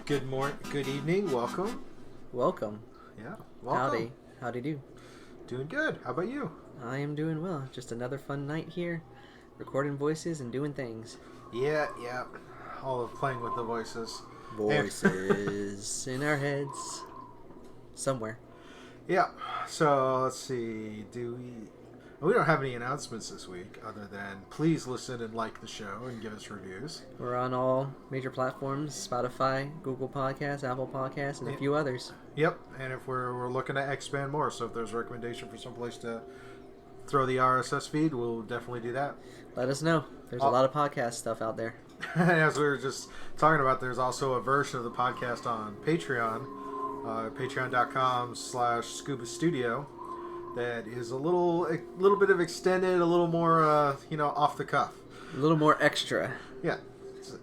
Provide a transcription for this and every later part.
Good evening, welcome. Welcome. Yeah, welcome. Howdy do. Doing good. How about you? I am doing well. Just another fun night here, recording voices and doing things. Yeah. All of playing with the voices. Voices in our heads. Somewhere. Yeah. So let's see. We don't have any announcements this week other than please listen and like the show and give us reviews. We're on all major platforms: Spotify, Google Podcasts, Apple Podcasts, and a few others. Yep. And if we're looking to expand more, so if there's a recommendation for someplace to throw the RSS feed, we'll definitely do that. Let us know. There's a lot of podcast stuff out there. As we were just talking about, there's also a version of the podcast on Patreon, patreon.com/Scuba Studio, that is a little bit of extended, a little more, off the cuff. A little more extra. Yeah,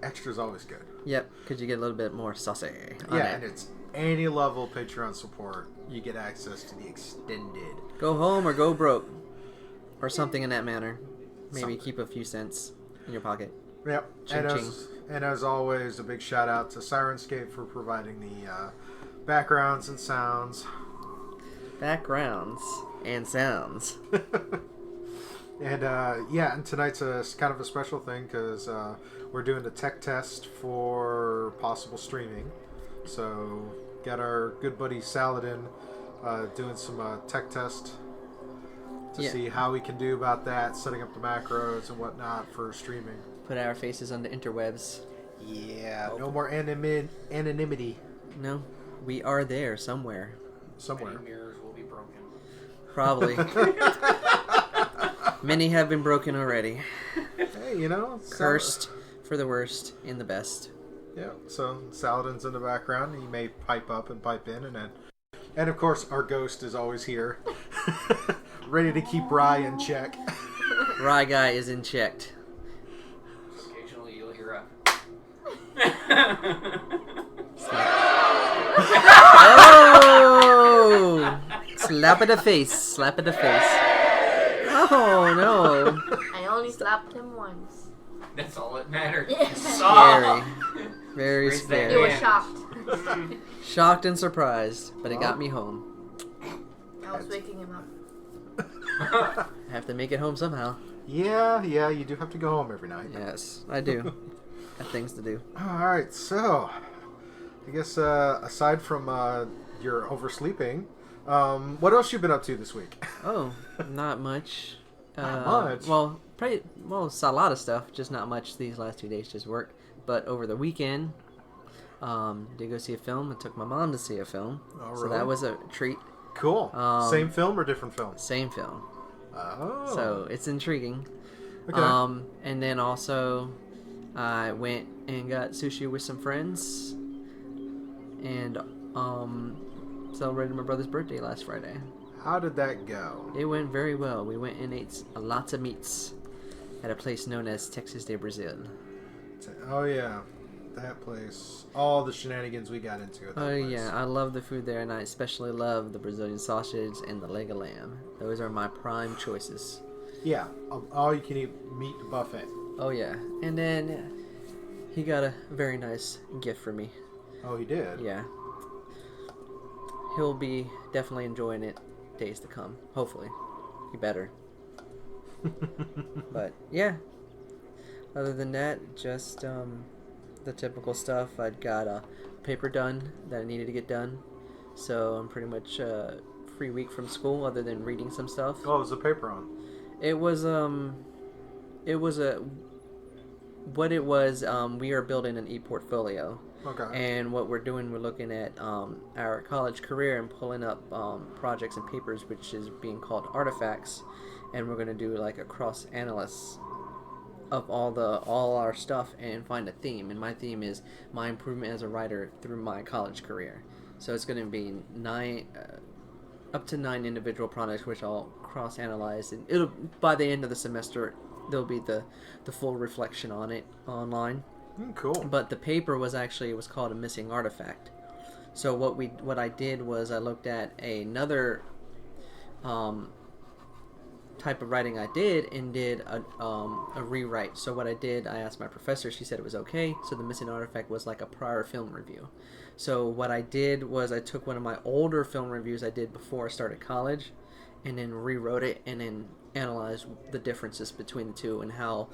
extra's always good. Yep, because you get a little bit more saucy. And it's any level Patreon support, you get access to the extended. Go home or go broke, or something in that manner. Maybe Something. keep a few cents in your pocket. Yep. Ching, and as always, a big shout out to Sirenscape for providing the backgrounds and sounds. Backgrounds and sounds. And tonight's kind of a special thing because we're doing the tech test for possible streaming. So got our good buddy Saladin doing some tech test to see how we can do about that, setting up the macros and whatnot for streaming. Put our faces on the interwebs. Yeah, no more anonymity. No, we are there somewhere. Somewhere. Many mirrors will be broken. Probably. Many have been broken already. Hey, Cursed for the worst in the best. Yeah, so Saladin's in the background. He may pipe up and pipe in, and of course our ghost is always here, ready to keep Rye in check. Rye guy is in checked. Occasionally you'll hear a... Oh! Slap in the face. Slap in the face. Oh no. I only slapped him once. That's all that mattered. Scary. Very Raise that scary. He was hand. shocked. Shocked and surprised, but it got me home. I was waking him up. I have to make it home somehow. Yeah, you do have to go home every night. Yes, I do. Got things to do. Alright, so I guess aside from your oversleeping, what else you been up to this week? Oh, not much. Not much? Well, it's a lot of stuff. Just not much these last 2 days. Just work. But over the weekend, did go see a film. I took my mom to see a film. Oh, So really? that was a treat. Cool. Same film or different film? Same film. Oh. So it's intriguing. Okay. And then also, I went and got sushi with some friends, and celebrated my brother's birthday last Friday. How did that go? It went very well. We went and ate lots of meats at a place known as Texas de Brazil. Oh yeah, that place. All the shenanigans we got into at that place. Yeah, I love the food there, and I especially love the Brazilian sausage and the leg of lamb. Those are my prime choices. Yeah, all you can eat meat buffet. Oh yeah, and then he got a very nice gift for me. Oh, he did? Yeah. He'll be definitely enjoying it days to come. Hopefully. He better. But, yeah. Other than that, just the typical stuff. I'd got a paper done that I needed to get done. So I'm pretty much free week from school other than reading some stuff. Oh, was the paper on? We are building an e-portfolio. Okay. And what we're doing, we're looking at our college career and pulling up projects and papers, which is being called artifacts, and we're going to do like a cross analysis of all our stuff and find a theme. And my theme is my improvement as a writer through my college career. So it's going to be up to 9 individual projects, which I'll cross analyze, and it'll by the end of the semester there'll be the full reflection on it online. Cool. But the paper was called a missing artifact. So what I did was I looked at another type of writing I did and did a rewrite. So what I did, I asked my professor. She said it was okay. So the missing artifact was like a prior film review. So what I did was I took one of my older film reviews I did before I started college, and then rewrote it and then analyzed the differences between the two and how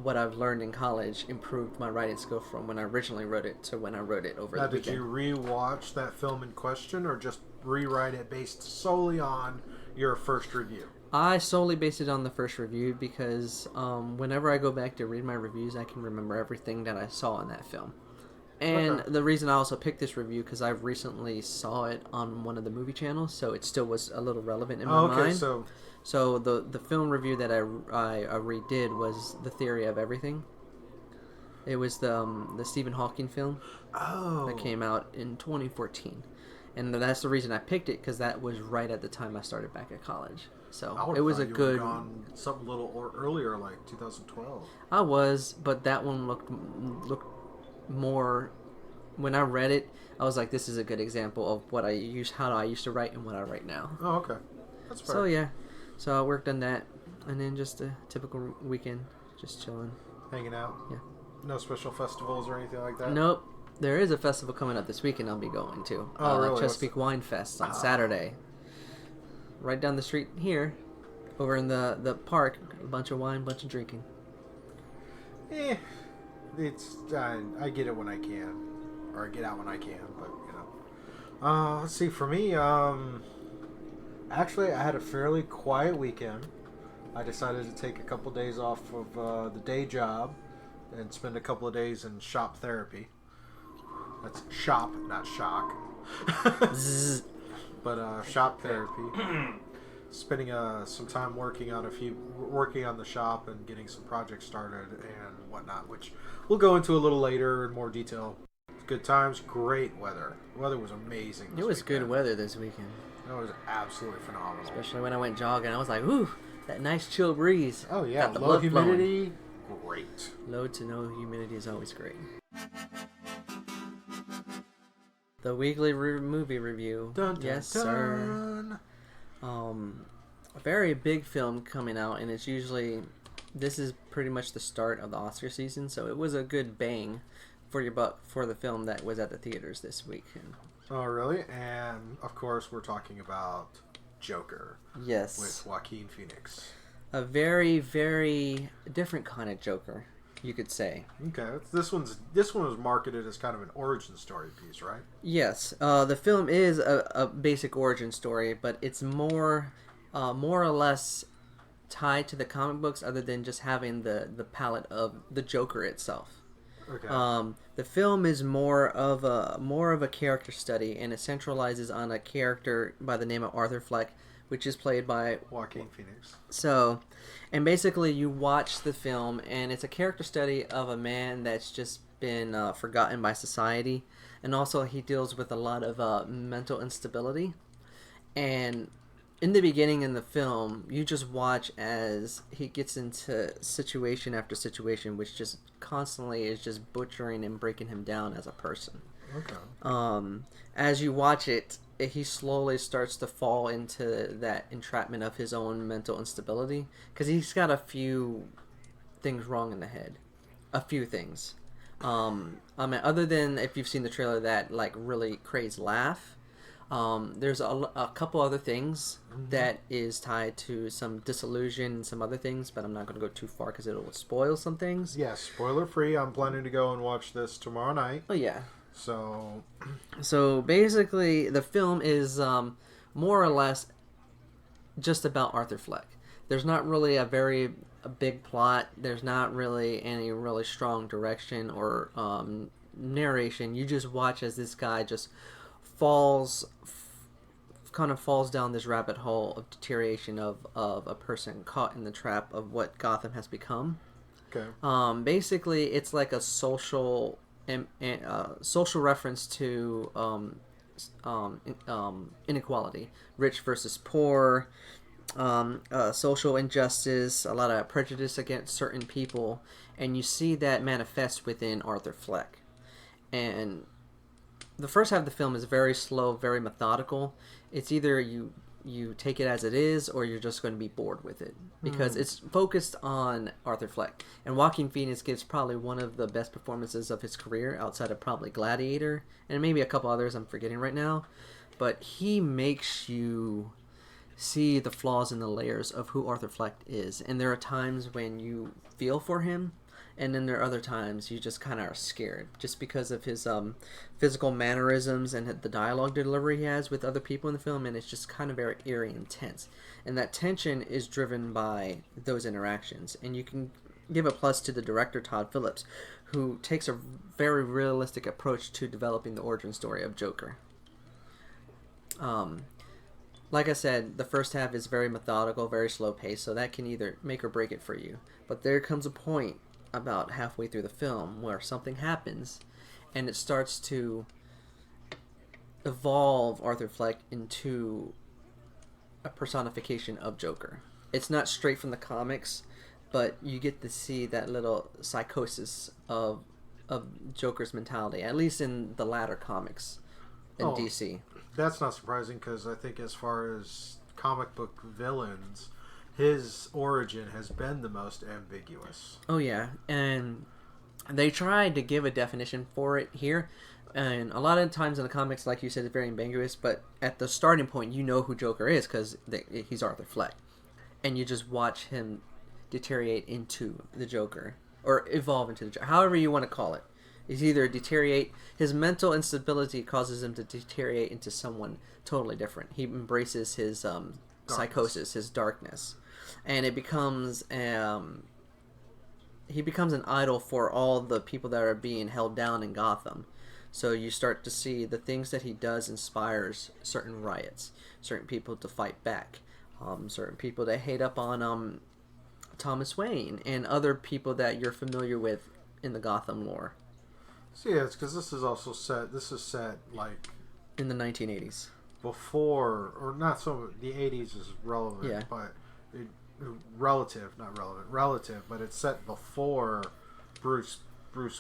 what I've learned in college improved my writing skill from when I originally wrote it to when I wrote it over Now, the weekend. did you re-watch that film in question, or just rewrite it based solely on your first review? I solely based it on the first review because whenever I go back to read my reviews, I can remember everything that I saw in that film. And Okay. the reason I also picked this review because I recently saw it on one of the movie channels, so it still was a little relevant in my mind. So the film review that I redid was The Theory of Everything. It was the Stephen Hawking film that came out in 2014. And that's the reason I picked it, because that was right at the time I started back at college. So it was a good. Gone something a little earlier, like 2012. I was, but that one looked more. When I read it, I was like, "This is a good example of what how I used to write, and what I write now." Oh, okay, that's fair. So yeah, so I worked on that, and then just a typical weekend, just chilling. Hanging out. Yeah. No special festivals or anything like that. Nope. There is a festival coming up this weekend I'll be going to. Oh, really? Chesapeake Wine Fest on Saturday. Right down the street here, over in the park. A bunch of wine, bunch of drinking. It's I get it when I can, or I get out when I can. But let's see. For me, actually, I had a fairly quiet weekend. I decided to take a couple days off of the day job and spend a couple of days in shop therapy. That's shop, not shock. But shop therapy. Spending some time working on the shop and getting some projects started and whatnot, which we'll go into a little later in more detail. Good times, great weather. The weather was amazing. It was good weather this weekend. It was absolutely phenomenal. Especially when I went jogging, I was like, "Ooh, that nice chill breeze." Oh yeah, got the low blood humidity, great. Low to no humidity is always great. The weekly movie review. Dun, dun, yes, dun. sir. A very big film coming out, and this is pretty much the start of the Oscar season, so it was a good bang for your buck for the film that was at the theaters this week. Oh, really? And of course, we're talking about Joker. Yes. With Joaquin Phoenix. A very, very different kind of Joker, you could say. Okay, this one was marketed as kind of an origin story piece, right? Yes, the film is a basic origin story, but it's more or less tied to the comic books, other than just having the palette of the Joker itself. Okay. The film is more of a character study, and it centralizes on a character by the name of Arthur Fleck, which is played by Joaquin Phoenix. So, and basically you watch the film, and it's a character study of a man that's just been forgotten by society, and also he deals with a lot of mental instability. And in the beginning in the film, you just watch as he gets into situation after situation, which just constantly is just butchering and breaking him down as a person. Okay. As you watch it, he slowly starts to fall into that entrapment of his own mental instability, because he's got a few things wrong in the head. A few things. I mean, other than if you've seen the trailer, that like really crazy laugh. There's a couple other things that is tied to some disillusion and some other things, but I'm not going to go too far because it will spoil some things. Yes, spoiler free. I'm planning to go and watch this tomorrow night. Oh yeah. So basically, the film is more or less just about Arthur Fleck. There's not really a big plot. There's not really any really strong direction or narration. You just watch as this guy just kind of falls down this rabbit hole of deterioration of a person caught in the trap of what Gotham has become. okay. Basically, it's like a social reference to inequality, rich versus poor, social injustice, a lot of prejudice against certain people, and you see that manifest within Arthur Fleck. And the first half of the film is very slow, very methodical. It's either you you take it as it is, or you're just going to be bored with it, because it's focused on Arthur Fleck. And Joaquin Phoenix gives probably one of the best performances of his career, outside of probably Gladiator and maybe a couple others I'm forgetting right now. But he makes you see the flaws and the layers of who Arthur Fleck is. And there are times when you feel for him, and then there are other times you just kind of are scared, just because of his physical mannerisms and the dialogue delivery he has with other people in the film. And it's just kind of very eerie and tense. And that tension is driven by those interactions. And you can give a plus to the director, Todd Phillips, who takes a very realistic approach to developing the origin story of Joker. Like I said, the first half is very methodical, very slow paced, so that can either make or break it for you. But there comes a point about halfway through the film where something happens, and it starts to evolve Arthur Fleck into a personification of Joker. It's not straight from the comics, but you get to see that little psychosis of Joker's mentality, at least in the latter comics in DC. That's not surprising, because I think as far as comic book villains, his origin has been the most ambiguous. Oh yeah, and they tried to give a definition for it here, and a lot of times in the comics, like you said, it's very ambiguous, but at the starting point you know who Joker is, because he's Arthur Fleck, and you just watch him deteriorate into the Joker, or evolve into the Joker, however you want to call it. He's either deteriorate, his mental instability causes him to deteriorate into someone totally different. He embraces his psychosis, his darkness, and it becomes he becomes an idol for all the people that are being held down in Gotham. So you start to see the things that he does inspires certain riots, certain people to fight back, certain people that hate up on Thomas Wayne and other people that you're familiar with in the Gotham lore. So yeah, it's because this is set like in the 1980s. Before, or not so, the 80s is relevant, Yeah. but relative, but it's set before Bruce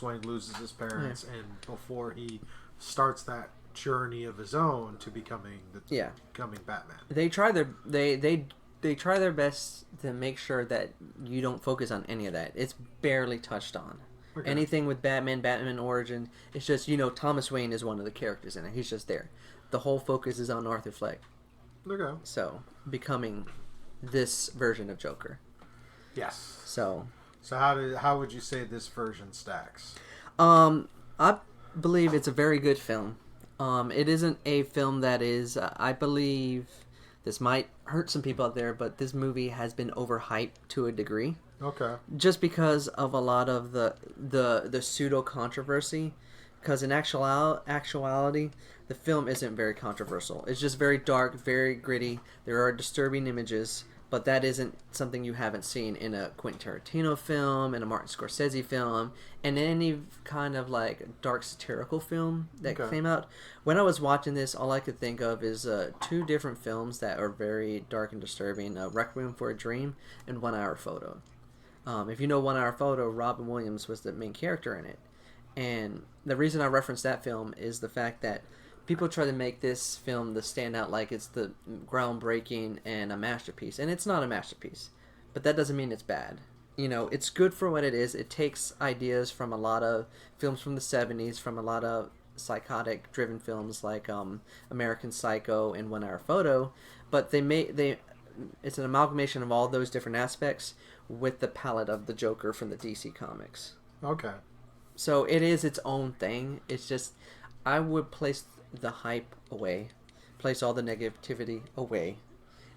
Wayne loses his parents, and before he starts that journey of his own to becoming Batman. They try their best to make sure that you don't focus on any of that. It's barely touched on. Okay. Anything with Batman origin, it's just, Thomas Wayne is one of the characters in it. He's just there. The whole focus is on Arthur Fleck. Okay. So, becoming this version of Joker. Yes. So how would you say this version stacks? I believe it's a very good film. It isn't a film that is, I believe, this might hurt some people out there, but this movie has been overhyped to a degree. Okay. Just because of a lot of the pseudo controversy, because in actuality, the film isn't very controversial. It's just very dark, very gritty. There are disturbing images, but that isn't something you haven't seen in a Quentin Tarantino film, in a Martin Scorsese film, and any kind of like dark satirical film that came out. When I was watching this, all I could think of is two different films that are very dark and disturbing: Requiem for a Dream and 1 Hour Photo. If you know 1 Hour Photo, Robin Williams was the main character in it. And the reason I reference that film is the fact that people try to make this film the standout like it's the groundbreaking and a masterpiece. And it's not a masterpiece. But that doesn't mean it's bad. It's good for what it is. It takes ideas from a lot of films from the 70s, from a lot of psychotic-driven films like American Psycho and 1 Hour Photo. But it's an amalgamation of all those different aspects with the palette of the Joker from the DC Comics. Okay. So it is its own thing. It's just, I would place the hype away, place all the negativity away,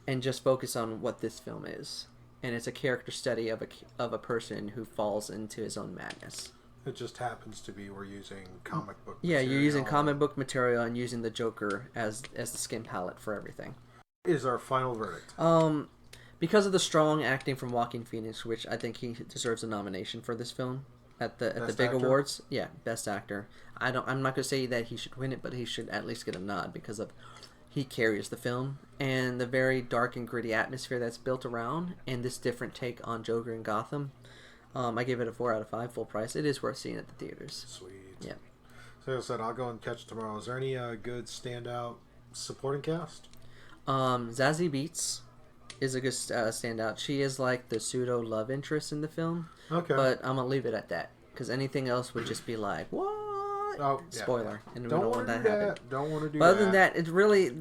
and just focus on what this film is. And it's a character study of a person who falls into his own madness. It just happens to be we're using comic book material. Yeah, you're using comic book material and using the Joker as the skin palette for everything. Is our final verdict? Because of the strong acting from Joaquin Phoenix, which I think he deserves a nomination for this film at the big awards. Yeah, best actor. I'm not gonna say that he should win it, but he should at least get a nod because of he carries the film and the very dark and gritty atmosphere that's built around, and this different take on Joker and Gotham. I give it a 4 out of 5 full price. It is worth seeing at the theaters. Sweet. Yeah. So like I said, I'll go and catch it tomorrow. Is there any good standout supporting cast? Zazie Beetz is a good standout. She is like the pseudo love interest in the film. Okay. But I'm gonna leave it at that because anything else would just be like what? Oh, yeah. Spoiler, and we Don't don't want want to that do happen. that. Don't want to do But that. other than that, it's really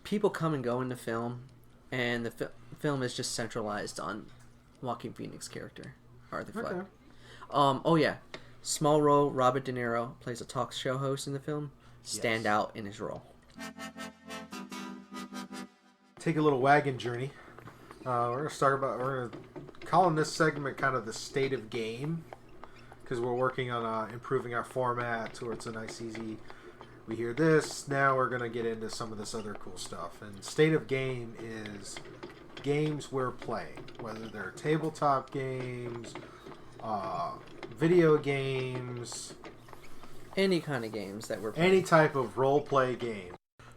people come and go in the film, and the film is just centralized on Joaquin Phoenix character, Arthur Fleck. Okay. Oh yeah, small role. Robert De Niro plays a talk show host in the film. Stand Yes. out in his role. Take a little wagon journey. We're gonna calling this segment kind of the state of game, because we're working on improving our format towards a nice, easy. We hear this. Now we're gonna get into some of this other cool stuff. And state of game is games we're playing, whether they're tabletop games, video games, Any kind of games that we're playing. any type of role play game.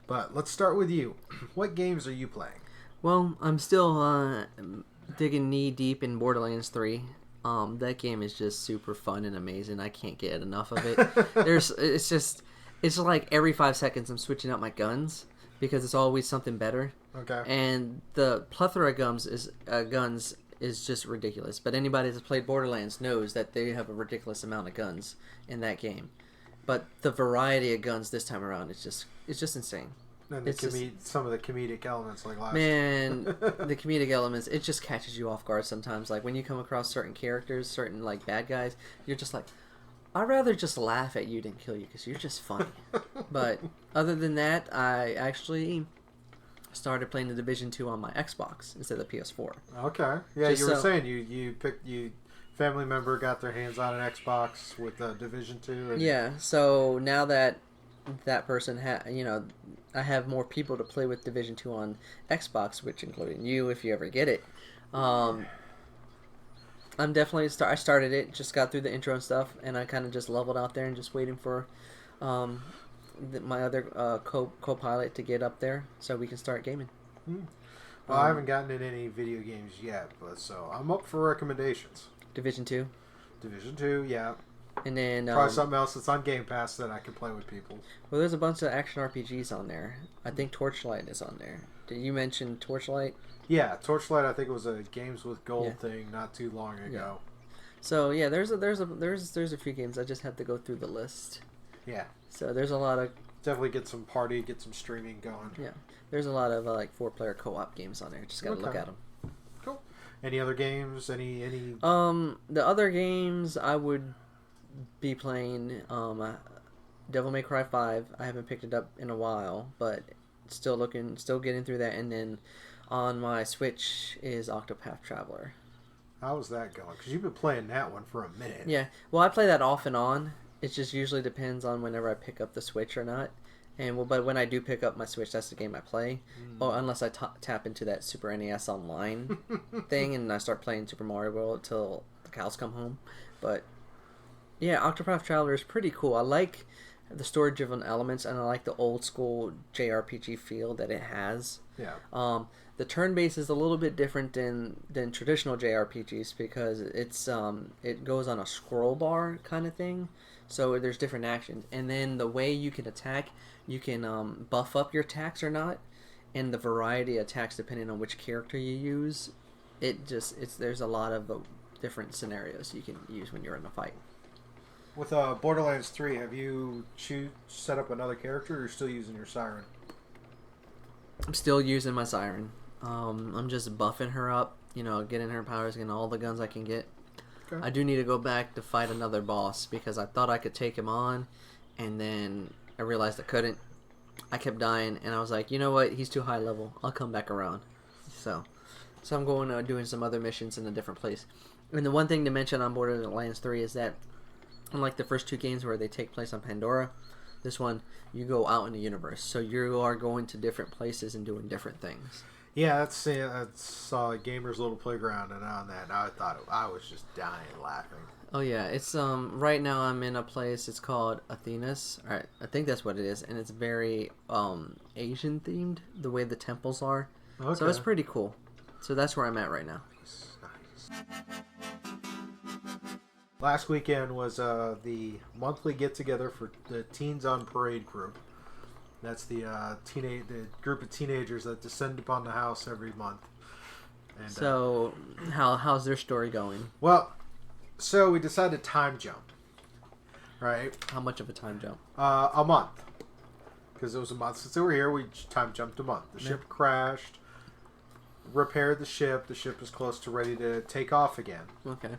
But let's start with you. What games are you playing? Well, I'm still digging knee deep in Borderlands 3. That game is just super fun and amazing. I can't get enough of it. It's like every 5 seconds I'm switching out my guns because it's always something better. Okay. And the plethora of guns is just ridiculous. But anybody that's played Borderlands knows that they have a ridiculous amount of guns in that game. But the variety of guns this time around is just insane. And It's some of the comedic elements like last. Man, the comedic elements, it just catches you off guard sometimes. Like when you come across certain characters, certain like bad guys, you're just like, I'd rather just laugh at you than kill you because you're just funny. But other than that, I actually started playing the Division 2 on my Xbox instead of the PS4. Okay. Yeah, Just you were so- saying you family member got their hands on an Xbox with Division 2. And... Yeah, so now that person I have more people to play with Division 2 on Xbox, which including you if you ever get it. I'm definitely I started it, just got through the intro and stuff, and I kind of just leveled out there and just waiting for my other co-pilot to get up there so we can start gaming. Well, I haven't gotten in any video games yet, but so I'm up for recommendations. Division 2. Division 2, yeah. And then Try something else that's on Game Pass that I can play with people. well, there's a bunch of action RPGs on there. I think Torchlight is on there. Did you mention Torchlight? Yeah, Torchlight. I think it was a Games with Gold Yeah. thing not too long ago. So yeah, there's a few games. I just have to go through the list. Yeah, So there's a lot of definitely get some streaming going. yeah. There's a lot of like 4-player co-op games on there. Just gotta look Okay. at them. Cool. Any other games? Any? The other games I would be playing Devil May Cry 5. I haven't picked it up in a while, but still getting through that. And then on my Switch is Octopath Traveler. How's that going? Because you've been playing that one for a minute. Yeah, well, I play that off and on. It just usually depends on whenever I pick up the Switch or not. But when I do pick up my Switch, that's the game I play. Oh, unless I tap into that Super NES Online thing and I start playing Super Mario World till the cows come home. But yeah, Octopath Traveler is pretty cool. I like the story-driven elements, and I like the old-school JRPG feel that it has. Yeah. The turn-based is a little bit different than traditional JRPGs because it goes on a scroll bar kind of thing. So there's different actions, and then the way you can attack, you can buff up your attacks or not, and the variety of attacks depending on which character you use. There's a lot of different scenarios you can use when you're in a fight. With Borderlands 3, have you set up another character, or you're still using your Siren? I'm still using my Siren. I'm just buffing her up, getting her powers, getting all the guns I can get. Okay. I do need to go back to fight another boss because I thought I could take him on, and then I realized I couldn't. I kept dying, and I was like, you know what? He's too high level. I'll come back around. So I'm going doing some other missions in a different place. And the one thing to mention on Borderlands 3 is that, unlike the first two games where they take place on Pandora, this one, you go out in the universe. So you are going to different places and doing different things. Yeah, that's Gamer's Little Playground, and on that, I thought I was just dying laughing. Oh yeah, it's right now I'm in a place. It's called Athenas. All right, I think that's what it is, and it's very Asian themed. The way the temples are, Okay. so it's pretty cool. So that's where I'm at right now. Nice. Last weekend was the monthly get together for the Teens on Parade group. That's the the group of teenagers that descend upon the house every month. And, So, how's their story going? well, so we decided to time jump, right? How much of a time jump? A month, because it was a month since they were here. We time jumped a month. The ship crashed. Repaired the ship. The ship is close to ready to take off again. Okay.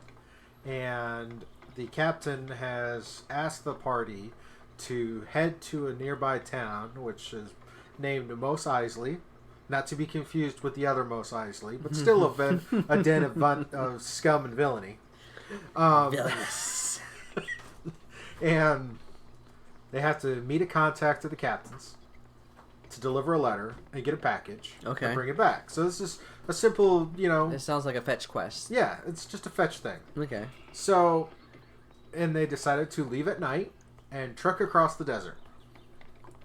And the captain has asked the party to head to a nearby town, which is named Mos Eisley, not to be confused with the other Mos Eisley, but still a den of scum and villainy. Villainous. And they have to meet a contact of the captain's to deliver a letter and get a package and bring it back. So this is a simple, It sounds like a fetch quest. Yeah, it's just a fetch thing. Okay. So, and they decided to leave at night and trek across the desert.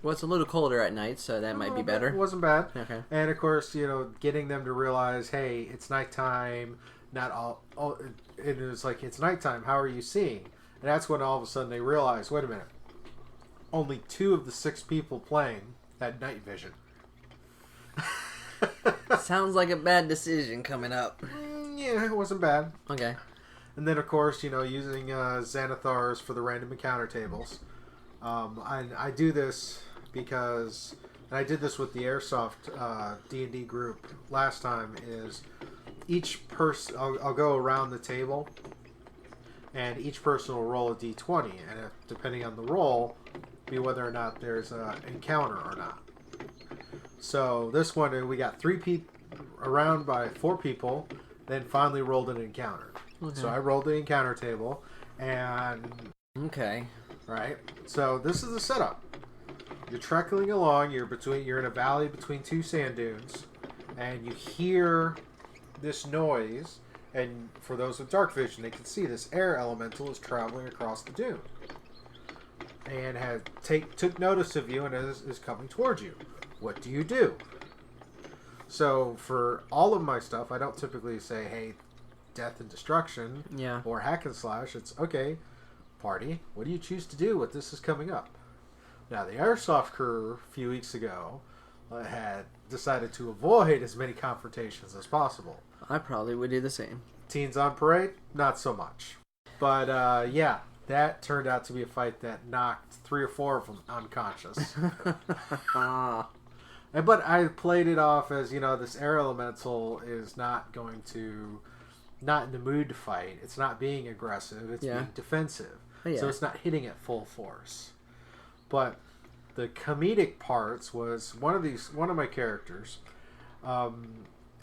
Well, it's a little colder at night, so that might be better. It wasn't bad. Okay. And of course, getting them to realize, hey, it's nighttime. Not all. It was like, it's nighttime. How are you seeing? And that's when all of a sudden they realize, wait a minute. Only 2 of the 6 people playing had night vision. Sounds like a bad decision coming up. Yeah, it wasn't bad. Okay. And then, of course, using Xanathars for the random encounter tables. I do this because, and I did this with the Airsoft D&D group last time, is each person, I'll go around the table, and each person will roll a d20, and depending on the roll, be whether or not there's an encounter or not. So this one, we got 3 people around by 4 people, then finally rolled an encounter. Okay. So I rolled the encounter table, and... Okay. Right? So this is the setup. You're trekking along, you're in a valley between 2 sand dunes, and you hear this noise, and for those with dark vision, they can see this air elemental is traveling across the dune. And took notice of you and is coming towards you. What do you do? So for all of my stuff, I don't typically say, hey, death and destruction, or hack and slash. It's, okay, party, what do you choose to do when this is coming up? Now, the Airsoft crew a few weeks ago had decided to avoid as many confrontations as possible. I probably would do the same. Teens on parade, not so much. But, yeah, that turned out to be a fight that knocked 3 or 4 of them unconscious. But I played it off as, this air elemental is not in the mood to fight. It's not being aggressive. It's being defensive. Yeah. So it's not hitting at full force. But the comedic parts was one of my characters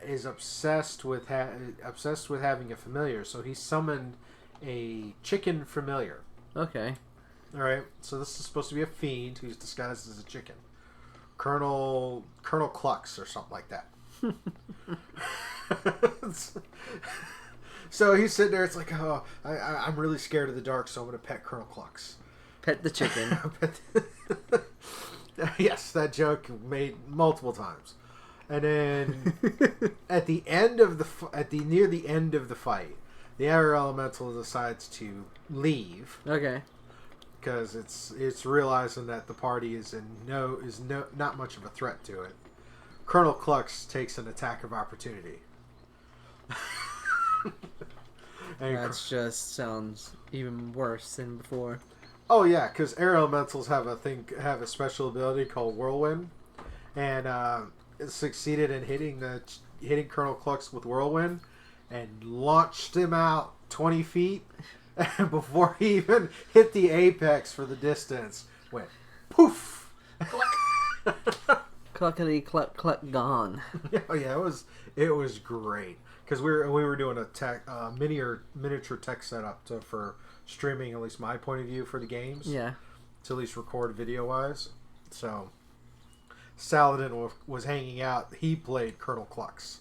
is obsessed with having a familiar. So he summoned a chicken familiar. Okay. All right. So this is supposed to be a fiend who's disguised as a chicken. Colonel Clux or something like that. So he's sitting there. It's like, oh, I'm really scared of the dark, so I'm going to pet Colonel Clux. Pet the chicken. Yes, that joke made multiple times. And then at the end of near the end of the fight, the air elemental decides to leave. Okay. Because it's realizing that the party is not much of a threat to it. Colonel Clux takes an attack of opportunity. That just sounds even worse than before. Oh yeah, because air elementals have a special ability called Whirlwind, and it succeeded in hitting Colonel Clux with Whirlwind, and launched him out 20 feet. And before he even hit the apex for the distance, went poof. Cluckety cluck cluck gone. Oh yeah, it was great because we were doing a miniature tech setup for streaming, at least my point of view for the games. Yeah. To at least record video wise. So Saladin was hanging out. He played Colonel Clux.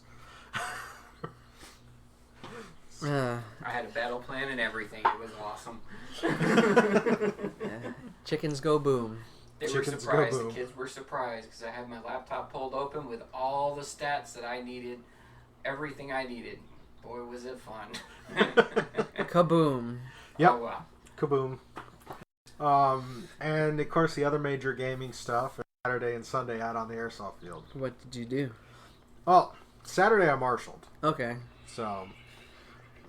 I had a battle plan and everything. It was awesome. Chickens go boom. They were surprised. The kids were surprised because I had my laptop pulled open with all the stats that I needed, everything I needed. Boy, was it fun. Kaboom. Yep. Oh, wow. Kaboom. And of course the other major gaming stuff, Saturday and Sunday out on the Airsoft Field. What did you do? Well, Saturday I marshaled. Okay. So,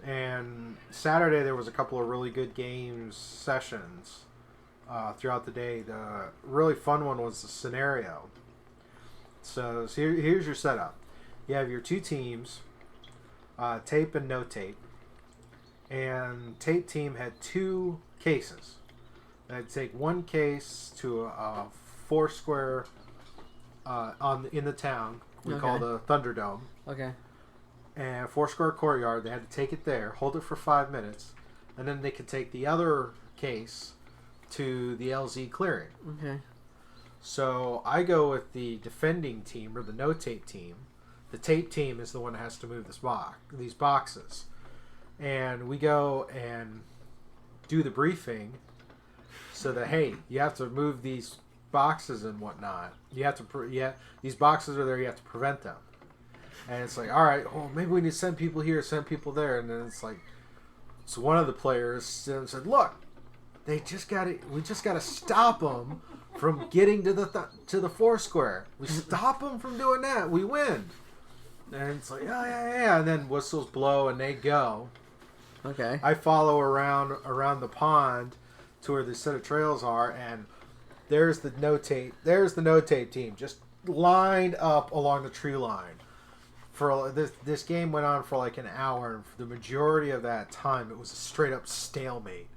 and Saturday there was a couple of really good games sessions throughout the day. The really fun one was the scenario. So here's your setup. You have your two teams, tape and no tape. And tape team had two cases. They'd take one case to a Foursquare in the town we call the Thunderdome. Okay. And Foursquare courtyard. They had to take it there, hold it for 5 minutes, and then they could take the other case to the LZ clearing. Okay. So I go with the defending team or the no tape team. The tape team is the one that has to move these boxes. And we go and do the briefing so that, hey, you have to move these boxes and whatnot. You have to, these boxes are there, you have to prevent them. And it's like, all right, well, maybe we need to send people here, send people there. And then it's like, so one of the players said, look, we just got to stop them from getting to the Foursquare. We stop them from doing that, we win. And it's like, yeah. And then whistles blow and they go. Okay. I follow around the pond to where the set of trails are, and there's the no tape team just lined up along the tree line. For this game went on for like an hour, and for the majority of that time it was a straight up stalemate.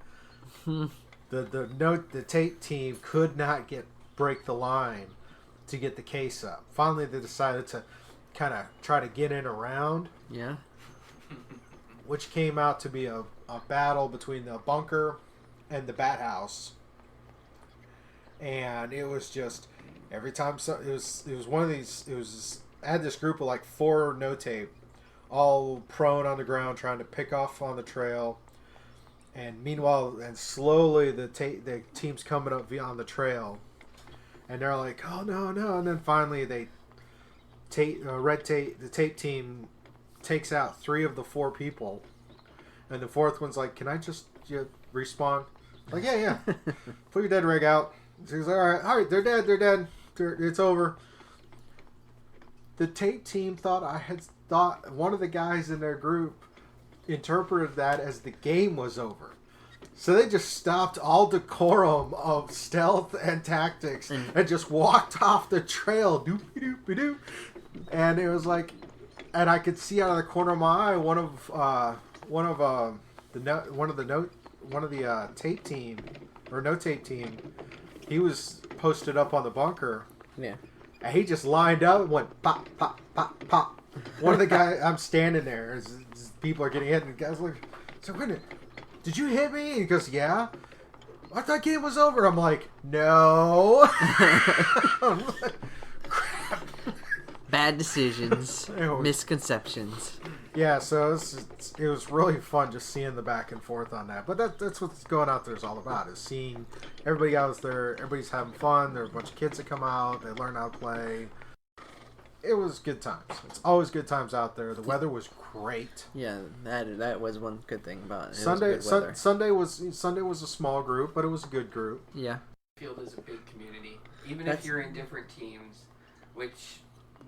The tape team could not break the line to get the case up. Finally they decided to kind of try to get in around. Yeah. Which came out to be a battle between the bunker and the bat house. And it was just every time it was one of these, I had this group of like 4 no tape all prone on the ground trying to pick off on the trail. And meanwhile, and slowly the team's coming up on the trail. And they're like, oh no. And then finally the tape team takes out 3 of the 4 people, and the 4th one's like, can I just respawn? Like, yeah. Put your dead rig out. She's like, all right, they're dead. It's over. The tape team thought one of the guys in their group interpreted that as the game was over. So they just stopped all decorum of stealth and tactics and just walked off the trail. Doopy-doopy-doo. And it was like, and I could see out of the corner of my eye one of the tape team or no tape team. He was posted up on the bunker. Yeah. And he just lined up and went pop, pop, pop, pop. One of the guys, I'm standing there as people are getting hit, and the guy's like, so wait a minute, did you hit me? And he goes, yeah. I thought game was over. I'm like, no. I'm like, crap. Bad decisions, misconceptions. Yeah, so it was really fun just seeing the back and forth on that. But that's what going out there is all about, is seeing everybody out there, everybody's having fun. There are a bunch of kids that come out, they learn how to play. It was good times. It's always good times out there. The weather was great. Yeah, that was one good thing about it. Sunday was a small group, but it was a good group. Yeah. Field is a big community. Even if you're in different teams, which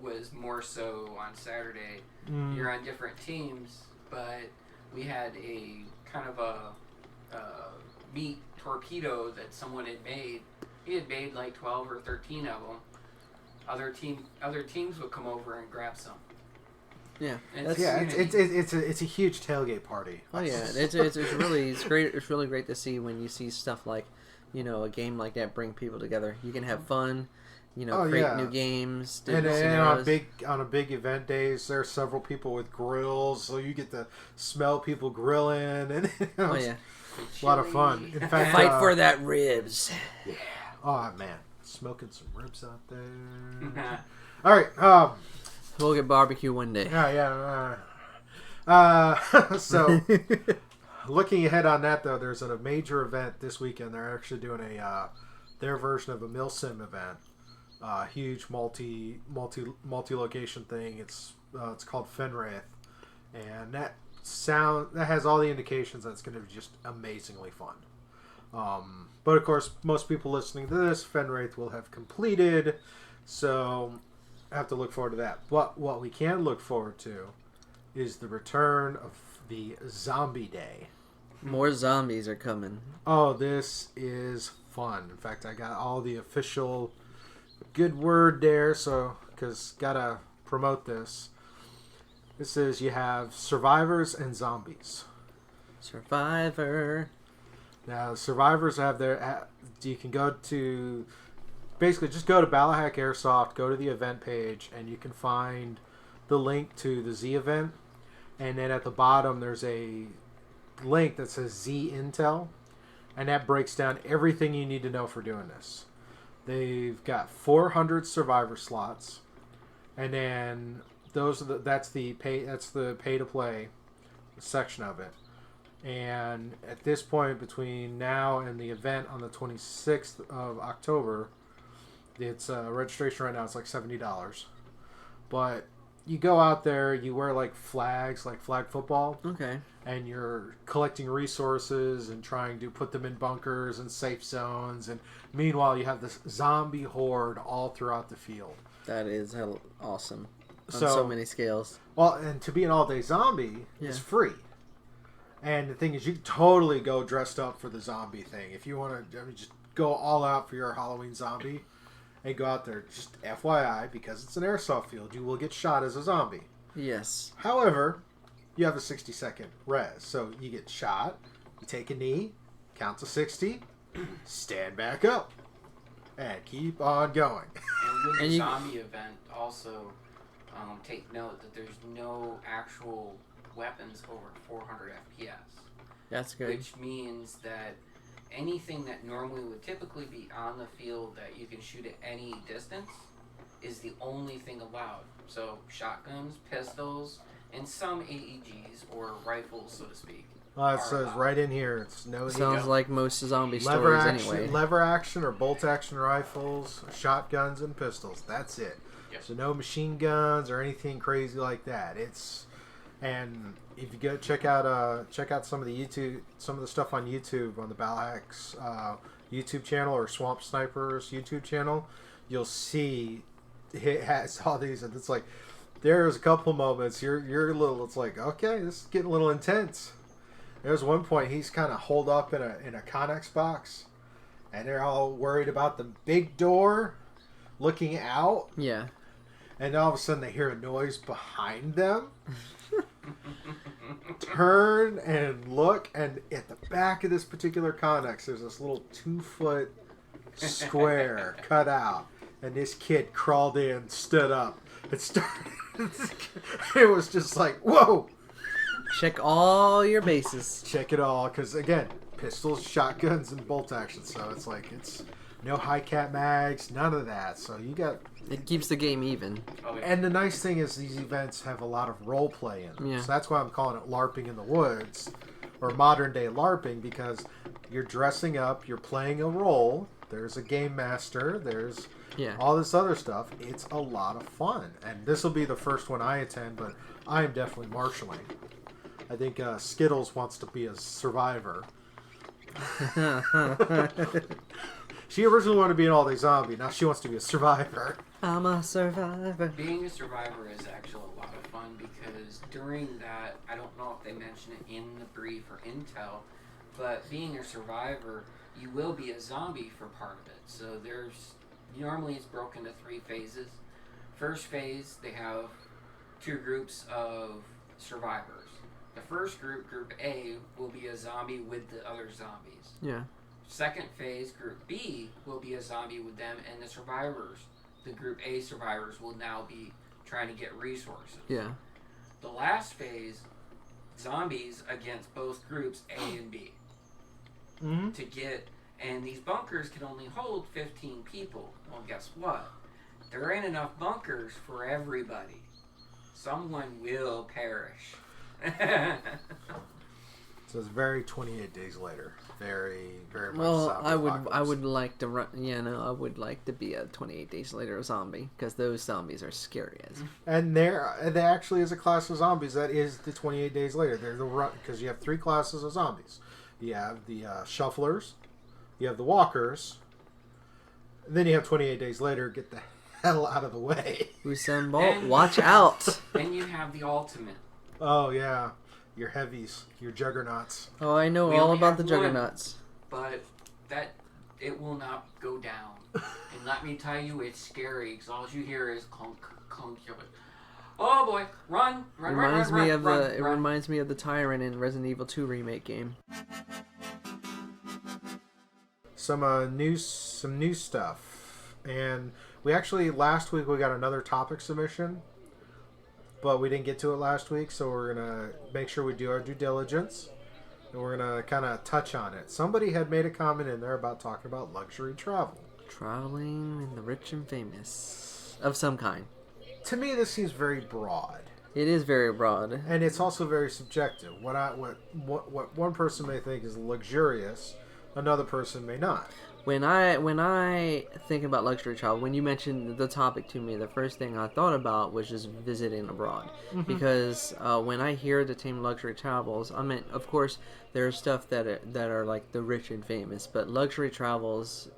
was more so on Saturday, you're on different teams, but we had a kind of a meat torpedo that someone had made. He had made like 12 or 13 of them. Other teams would come over and grab some. Yeah, it's a huge tailgate party. Oh yeah, it's great. It's really great to see when you see stuff like, a game like that bring people together. You can have fun, create new games. And on a big event days, there are several people with grills, so you get to smell people grilling, and a lot of fun. In fact, fight for that ribs. Yeah. Oh man. Smoking some ribs out there. All right. We'll get barbecue one day. Yeah. So, looking ahead on that though, there's a major event this weekend. They're actually doing their version of a milsim event. Huge multi location thing. It's called Fenraith, and that has all the indications that it's going to be just amazingly fun. But of course, most people listening to this, Fenwraith will have completed, so I have to look forward to that. But what we can look forward to is the return of the Zombie Day. More zombies are coming. Oh, this is fun. In fact, I got all the official good word there, so because gotta promote this. This is, you have survivors and zombies. Survivor. Now, survivors have their. You can go to. Basically, just go to Balahack Airsoft, go to the event page, and you can find the link to the Z event. And then at the bottom, there's a link that says Z Intel, and that breaks down everything you need to know for doing this. They've got 400 survivor slots, and then that's the pay to play section of it. And at this point, between now and the event on the 26th of October, it's registration right now. It's like $70, but you go out there, you wear like flags, like flag football. Okay. And you're collecting resources and trying to put them in bunkers and safe zones. And meanwhile, you have this zombie horde all throughout the field. That is awesome. On so many scales. Well, and to be an all-day zombie is free. And the thing is, you can totally go dressed up for the zombie thing. If you want to just go all out for your Halloween zombie and go out there, just FYI, because it's an airsoft field, you will get shot as a zombie. Yes. However, you have a 60-second res. So you get shot, you take a knee, count to 60, stand back up, and keep on going. And with the zombie event, also take note that there's no actual weapons over 400 FPS. That's good. Which means that anything that normally would typically be on the field that you can shoot at any distance is the only thing allowed. So shotguns, pistols, and some AEGs or rifles, so to speak. It says right in here. It's no. Sounds like most zombie stories anyway. Lever action or bolt action rifles, shotguns, and pistols. That's it. Yep. So no machine guns or anything crazy like that. And if you go check out some of the stuff on YouTube on the Balhack's YouTube channel or Swamp Sniper's YouTube channel, you'll see it has all these, and it's like there's a couple moments you're a little. It's like, okay, this is getting a little intense. There's one point he's kind of holed up in a Connex box, and they're all worried about the big door looking out. Yeah. And all of a sudden they hear a noise behind them. Turn and look, and at the back of this particular Connex, there's this little 2-foot square cut out, and this kid crawled in, stood up, and started. It was just like, whoa! Check all your bases. Check it all, because again, pistols, shotguns, and bolt action. So it's like it's no high cap mags, none of that. So you got. It keeps the game even. And the nice thing is these events have a lot of role play in them. Yeah. So that's why I'm calling it LARPing in the woods, or modern day LARPing, because you're dressing up, you're playing a role. There's a game master. There's all this other stuff. It's a lot of fun, and this will be the first one I attend, but I am definitely marshalling. I think Skittles wants to be a survivor. She originally wanted to be an all-day zombie. Now she wants to be a survivor. I'm a survivor. Being a survivor is actually a lot of fun because during that, I don't know if they mention it in the brief or intel, but being a survivor, you will be a zombie for part of it. So normally it's broken into 3 phases. First phase, they have 2 groups of survivors. The first group, Group A, will be a zombie with the other zombies. Yeah. Second phase, Group B, will be a zombie with them, and the survivors, the Group A survivors, will now be trying to get resources. Yeah. The last phase, zombies against both groups A and B. Mm-hmm. And these bunkers can only hold 15 people. Well, guess what? There ain't enough bunkers for everybody. Someone will perish. So it's very 28 days later. Very, very much. Well, I would like to run. Yeah, no, I would like to be a 28 days later zombie because those zombies are scary as. And there actually is a class of zombies that is the 28 days later. They're the run because you have 3 classes of zombies. You have the shufflers, You have the walkers. And then you have 28 days later, get the hell out of the way. Usain Bolt, watch out. Then you have the ultimate. Oh, yeah. Your heavies, your juggernauts. Oh, I know We all only about have the one. juggernauts. But it will not go down. And let me tell you, it's scary because all you hear is clunk, clunk. You're like, oh boy, run, run, Reminds run, me run, of run, the. It run. reminds me of the Tyrant in Resident Evil 2 remake game. Some new stuff. And we actually, last week, we got another topic submission. But we didn't get to it last week, so we're going to make sure we do our due diligence. And we're going to kind of touch on it. Somebody had made a comment in there about talking about luxury travel. Traveling in the rich and famous. Of some kind. To me, this seems very broad. It is very broad. And it's also very subjective. What one person may think is luxurious, another person may not. When I think about luxury travel, when you mentioned the topic to me, the first thing I thought about was just visiting abroad. Mm-hmm. Because when I hear the term luxury travels, I mean, of course, there's stuff that are like the rich and famous, but luxury travels,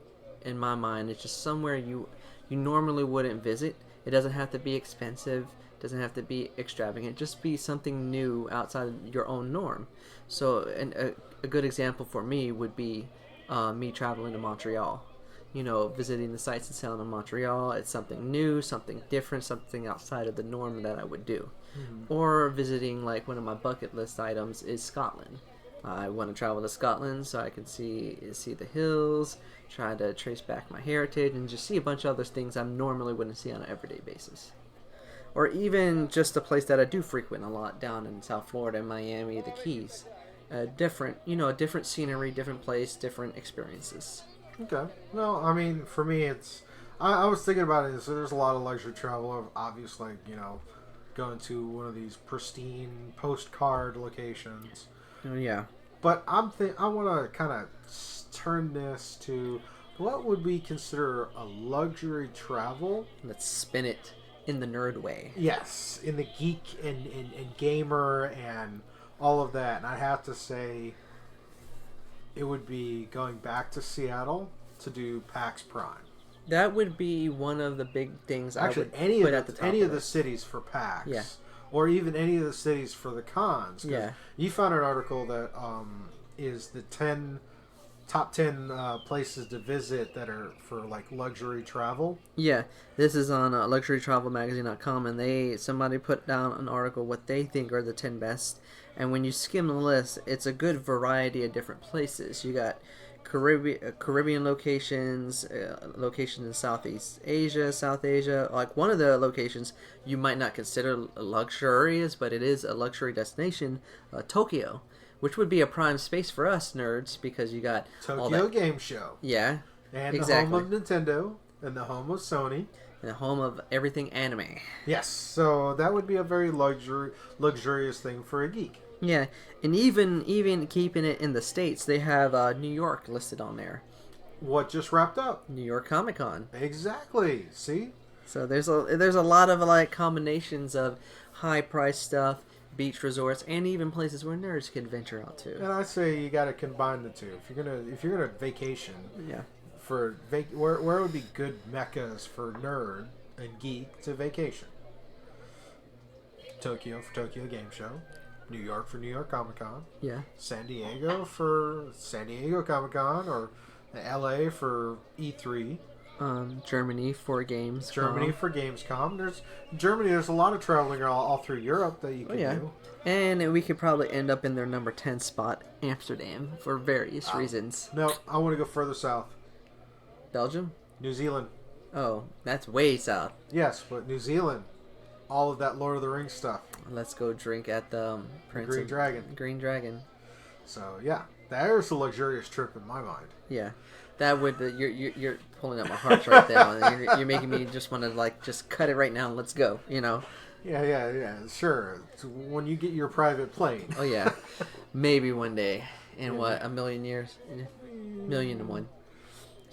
in my mind, it's just somewhere you normally wouldn't visit. It doesn't have to be expensive. It doesn't have to be extravagant. Just be something new outside of your own norm. So, a good example for me would be me traveling to Montreal. You know, visiting the sights and sound of Montreal. It's something new, something different, something outside of the norm that I would do. Mm-hmm. Or visiting, like, one of my bucket list items is Scotland. I want to travel to Scotland so I can see the hills, try to trace back my heritage, and just see a bunch of other things I normally wouldn't see on an everyday basis. Or even just a place that I do frequent a lot down in South Florida, Miami, the Keys. Different scenery, different place, different experiences. Okay. Well, I mean, for me, it's... I was thinking about it. So there's a lot of luxury travel. Obviously, you know, going to one of these pristine postcard locations. Yeah. But I want to kind of turn this to what would we consider a luxury travel? Let's spin it in the nerd way. Yes, in the geek and gamer and all of that. And I have to say, it would be going back to Seattle to do PAX Prime. That would be one of the big things. Actually, I would put at the top any of the list. cities for PAX. Yeah. Or even any of the cities for the cons. Yeah. You found an article that is the top 10 places to visit that are for like luxury travel. Yeah, this is on luxurytravelmagazine.com, and somebody put down an article what they think are the 10 best. And when you skim the list, it's a good variety of different places. You got Caribbean locations, locations in Southeast Asia, South Asia. Like one of the locations you might not consider luxurious, but it is a luxury destination, Tokyo, which would be a prime space for us nerds because you got all Tokyo that Game Show. Yeah, And exactly. the home of Nintendo and the home of Sony. And the home of everything anime. Yes, so that would be a very luxurious thing for a geek. Yeah, and even keeping it in the States, they have New York listed on there. What just wrapped up? New York Comic Con. Exactly. See? So there's a lot of like combinations of high price stuff, beach resorts, and even places where nerds can venture out to. And I say you got to combine the two. If you're gonna vacation, Yeah. Where would be good meccas for nerd and geek to vacation? Tokyo for Tokyo Game Show. New York for New York Comic Con. Yeah. San Diego for San Diego Comic Con, or LA for E3. Germany for games. Germany for Gamescom. There's a lot of traveling all through Europe that you can do. And we could probably end up in their number 10 spot, Amsterdam, for various reasons. No, I want to go further south. Belgium? New Zealand. Oh, that's way south. Yes, but New Zealand. All of that Lord of the Rings stuff. Let's go drink at the Green Dragon. Green Dragon. So yeah, there's a luxurious trip in my mind. Yeah, that would you're pulling up my heart right now. And you're making me just want to like just cut it right now and let's go. You know. Yeah. Sure. It's when you get your private plane. Oh yeah, maybe one day in what, a million years, million and one.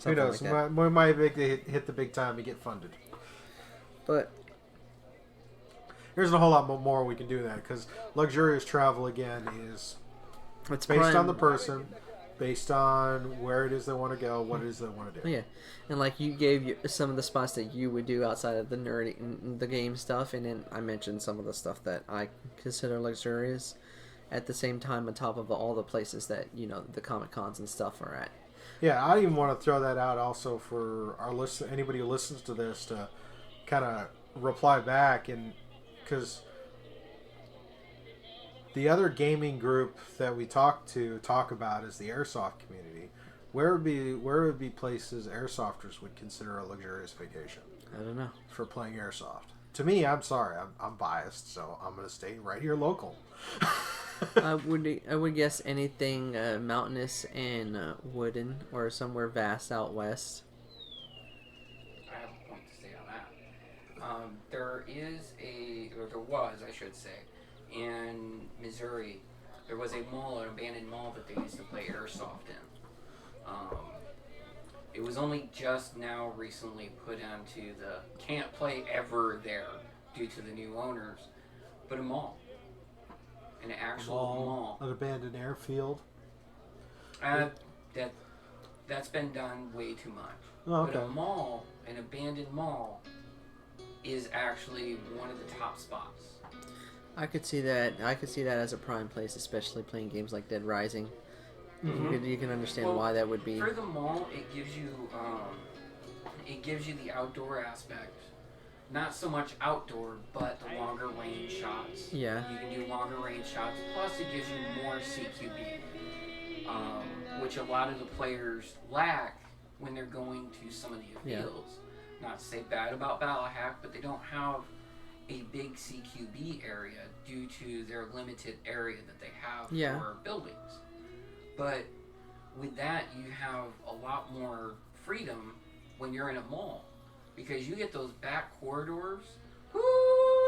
Who knows? Like we might hit the big time to get funded. But there's a whole lot more we can do that because luxurious travel again is it's based prime, on the person, based on where it is they want to go, what it is they want to do. Yeah, and like you gave some of the spots that you would do outside of the nerdy, the game stuff, and then I mentioned some of the stuff that I consider luxurious. At the same time, on top of all the places that the Comic Cons and stuff are at. Yeah, I even want to throw that out also for our anybody who listens to this to kind of reply back, and because the other gaming group that we talk about is the Airsoft community. Where would be places Airsofters would consider a luxurious vacation? I don't know. For playing Airsoft. To me, I'm sorry, I'm biased, so I'm going to stay right here local. I would guess anything mountainous and wooden or somewhere vast out west. I have a point to say on that. There was, I should say, in Missouri, there was a mall, an abandoned mall that they used to play Airsoft in. It was only just now recently put onto the can't play ever there due to the new owners, but a mall. An actual mall. An abandoned airfield. That's been done way too much. Oh, okay. But a mall, an abandoned mall, is actually one of the top spots. I could see that. I could see that as a prime place, especially playing games like Dead Rising. Mm-hmm. You can understand why that would be. For the mall, it gives you the outdoor aspect. Not so much outdoor, but the longer range shots. Yeah. You can do longer range shots. Plus, it gives you more CQB, which a lot of the players lack when they're going to some of the fields. Yeah. Not to say bad about Ballahack, but they don't have a big CQB area due to their limited area that they have for buildings. But with that, you have a lot more freedom when you're in a mall. Because you get those back corridors. Woo,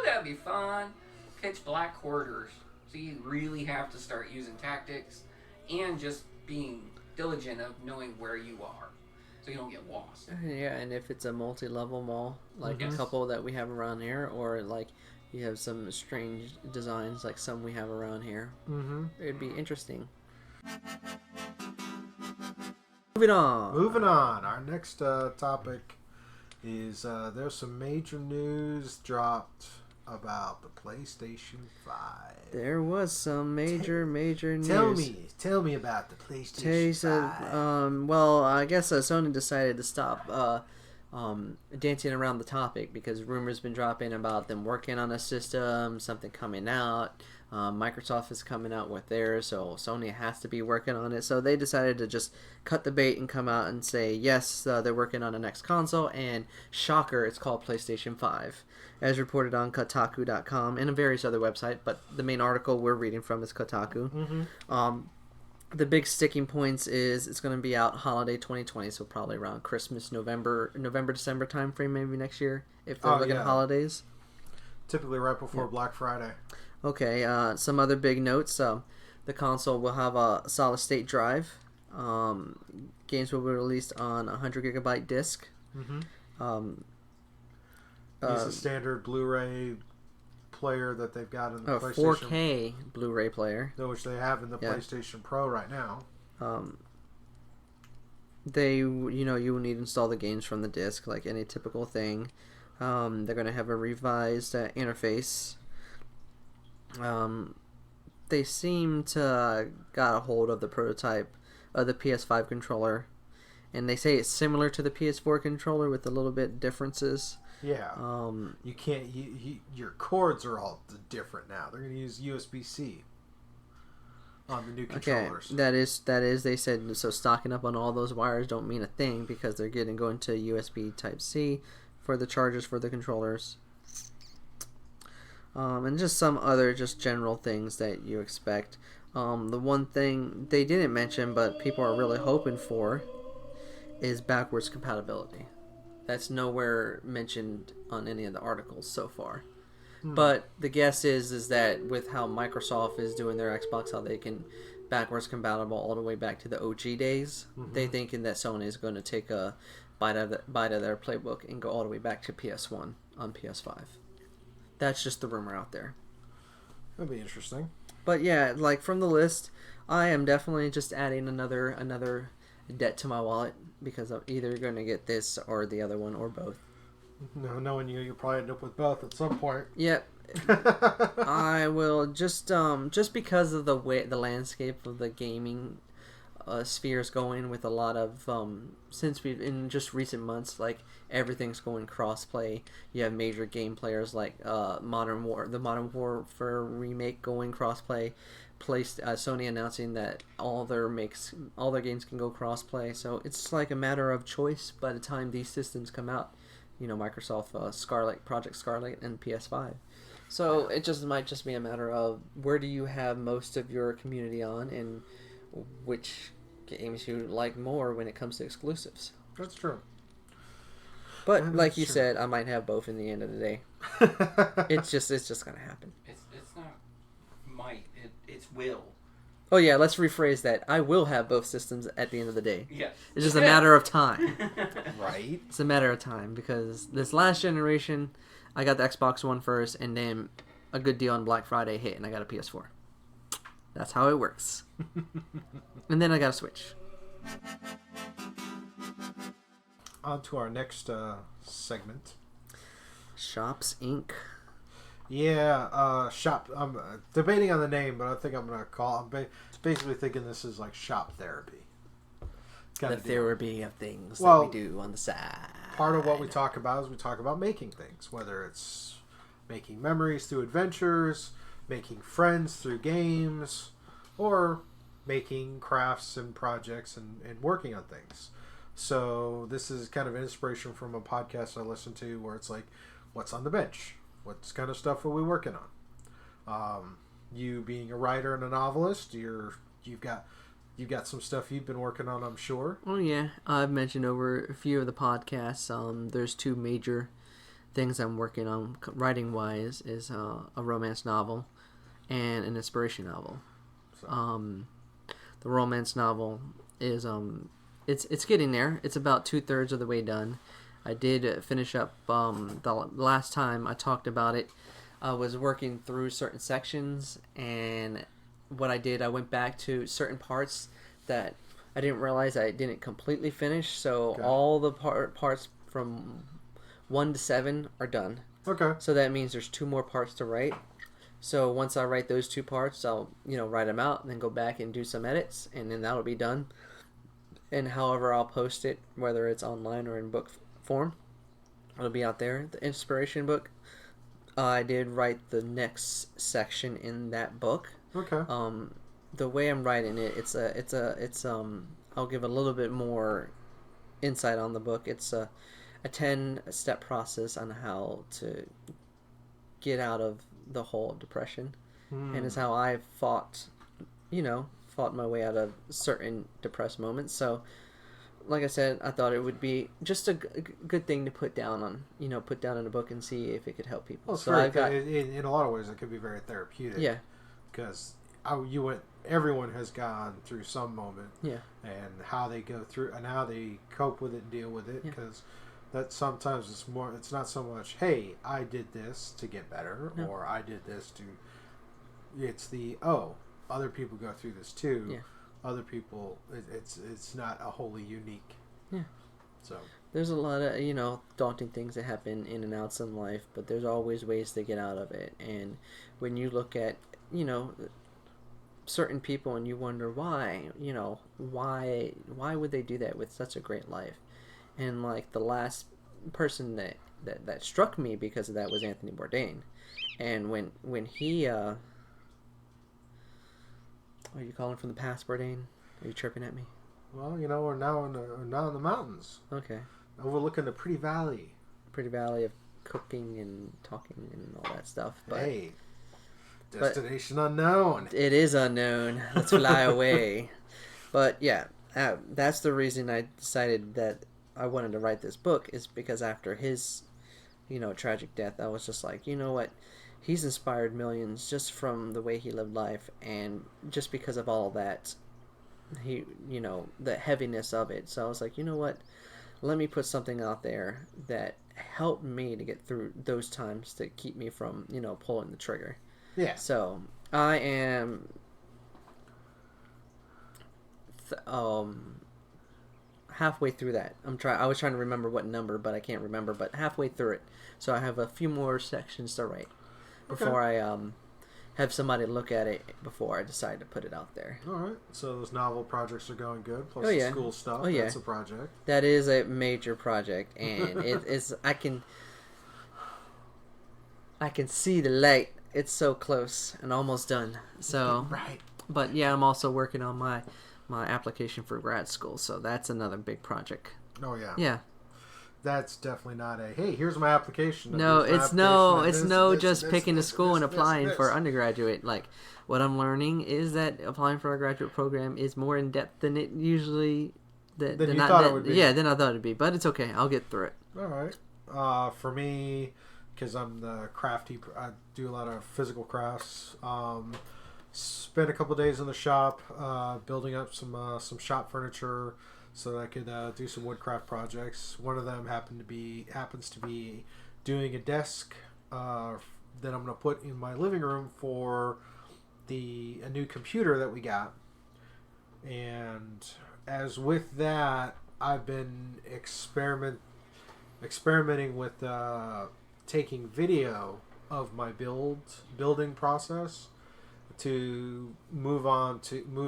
that'd be fun. Pitch black corridors. So you really have to start using tactics and just being diligent of knowing where you are. So you don't get lost. Yeah, and if it's a multi-level mall, like a couple that we have around here, or like you have some strange designs like some we have around here, it'd be interesting. Moving on. Our next topic is there's some major news dropped about the PlayStation 5. There was some major news. Tell me about the PlayStation 5. Well, I guess Sony decided to stop dancing around the topic because rumors been dropping about them working on a system, something coming out. Microsoft is coming out with theirs, so Sony has to be working on it. So they decided to just cut the bait and come out and say, yes, they're working on the next console, and shocker, it's called PlayStation 5, as reported on Kotaku.com and various other websites, but the main article we're reading from is Kotaku. The big sticking points is it's going to be out holiday 2020, so probably around Christmas, November, December timeframe, maybe next year, if they're looking at holidays. Typically right before Black Friday. Okay, some other big notes. The console will have a solid-state drive. Games will be released on a 100-gigabyte disc. Use the standard Blu-ray player that they've got in the PlayStation. 4K Blu-ray player. Which they have in the PlayStation Pro right now. You will need to install the games from the disc, like any typical thing. They're going to have a revised interface. They seem to got a hold of the prototype of the PS5 controller, and they say it's similar to the PS4 controller with a little bit differences. Yeah. You can't. Your cords are all different now. They're going to use USB-C on the new controllers. Okay, that is. They said so. Stocking up on all those wires don't mean a thing because they're going to USB Type-C for the chargers for the controllers. And just some other just general things that you expect. The one thing they didn't mention, but people are really hoping for, is backwards compatibility. That's nowhere mentioned on any of the articles so far. But the guess is that with how Microsoft is doing their Xbox, how they can backwards compatible all the way back to the OG days, they thinking that Sony is going to take a bite of their playbook and go all the way back to PS1 on PS5. That's just the rumor out there. That'd be interesting. But yeah, like from the list, I am definitely just adding another debt to my wallet because I'm either going to get this or the other one or both. No, knowing you probably end up with both at some point. Yep. I will just because of the way the landscape of the gaming sphere is going with a lot of since we've in just recent months, like everything's going crossplay. You have major game players like the Modern Warfare remake going crossplay. Sony announcing that all their games can go crossplay. So it's like a matter of choice by the time these systems come out. You know, Microsoft Project Scarlet, and PS5. So it might just be a matter of where do you have most of your community on, and which games you like more when it comes to exclusives. That's true. But like you said, I might have both in the end of the day. It's just gonna happen. It's not might. It's will. Oh yeah, let's rephrase that. I will have both systems at the end of the day. Yes. It's just a matter of time. Right. It's a matter of time because this last generation, I got the Xbox One first, and then a good deal on Black Friday hit, and I got a PS4. That's how it works. And then I got a Switch. On to our next segment. Shops Inc. Yeah, shop. I'm debating on the name, but I think I'm going to call it. Basically thinking this is like shop therapy. The therapy of things that we do on the side. Part of what we talk about is we talk about making things, whether it's making memories through adventures, making friends through games, or making crafts and projects and working on things. So this is kind of an inspiration from a podcast I listen to where it's like, what's on the bench? What kind of stuff are we working on? You being a writer and a novelist, you've got some stuff you've been working on, I'm sure. Oh yeah, I've mentioned over a few of the podcasts. There's two major things I'm working on writing wise is a romance novel and an inspiration novel. So. The romance novel is it's getting there. It's about 2/3 of the way done. I did finish up the last time I talked about it. I was working through certain sections, and what I did, I went back to certain parts that I didn't realize I didn't completely finish. So okay. All the parts from 1 to 7 are done. Okay. So that means there's 2 more parts to write. So once I write those 2 parts, I'll write them out and then go back and do some edits, and then that'll be done. And however I'll post it, whether it's online or in book form, it'll be out there. The inspiration book, I did write the next section in that book. Okay. The way I'm writing it, it's I'll give a little bit more insight on the book. It's a 10-step process on how to get out of the hole of depression, and it's how I fought my way out of certain depressed moments. So, like I said, I thought it would be just a good thing to put down in a book and see if it could help people. Well, so I got in a lot of ways it could be very therapeutic. Yeah, because everyone has gone through some moment. Yeah, and how they go through and how they cope with it and deal with it. Because that sometimes it's not so much, hey, I did this to get better, or I did this to. It's other people go through this too. Yeah. Other people, it's not a wholly unique. Yeah. So there's a lot of daunting things that happen in and outs in life, but there's always ways to get out of it. And when you look at certain people and you wonder why would they do that with such a great life? And like the last person that struck me because of that was Anthony Bourdain. And when he are you calling from the past, Bourdain? Are you chirping at me? Well, we're now in the mountains. Okay. Overlooking the pretty valley. Pretty valley of cooking and talking and all that stuff. But, hey, destination unknown. It is unknown. Let's fly away. But yeah, that's the reason I decided that I wanted to write this book, is because after his, tragic death, I was just like, you know what? He's inspired millions just from the way he lived life, and just because of all that, the heaviness of it. So I was like, you know what? Let me put something out there that helped me to get through those times to keep me from, pulling the trigger. Yeah. So I am halfway through that. I was trying to remember what number, but I can't remember. But halfway through it, so I have a few more sections to write before I have somebody look at it before I decide to put it out there. All right. So those novel projects are going good. Plus Oh, yeah. the school stuff. Oh, yeah. That's a project. That is a major project, and it's I can see the light. It's so close and almost done. So Right. But yeah, I'm also working on my application for grad school, so that's another big project. Oh yeah. Yeah. That's definitely not a hey. Here's my application. No, Here's my it's application, no this, just this, picking a this, school this, and this, applying this. for undergraduate. Like, what I'm learning is that applying for a graduate program is more in depth than it usually Than you thought it would be. Yeah, than I thought it'd be. But it's okay. I'll get through it. All right. For me, because I'm the crafty, I do a lot of physical crafts. Spent a couple days in the shop building up some shop furniture so that I could do some woodcraft projects. One of them happens to be doing a desk that I'm going to put in my living room for a new computer that we got. And as with that, I've been experimenting with taking video of my building process to move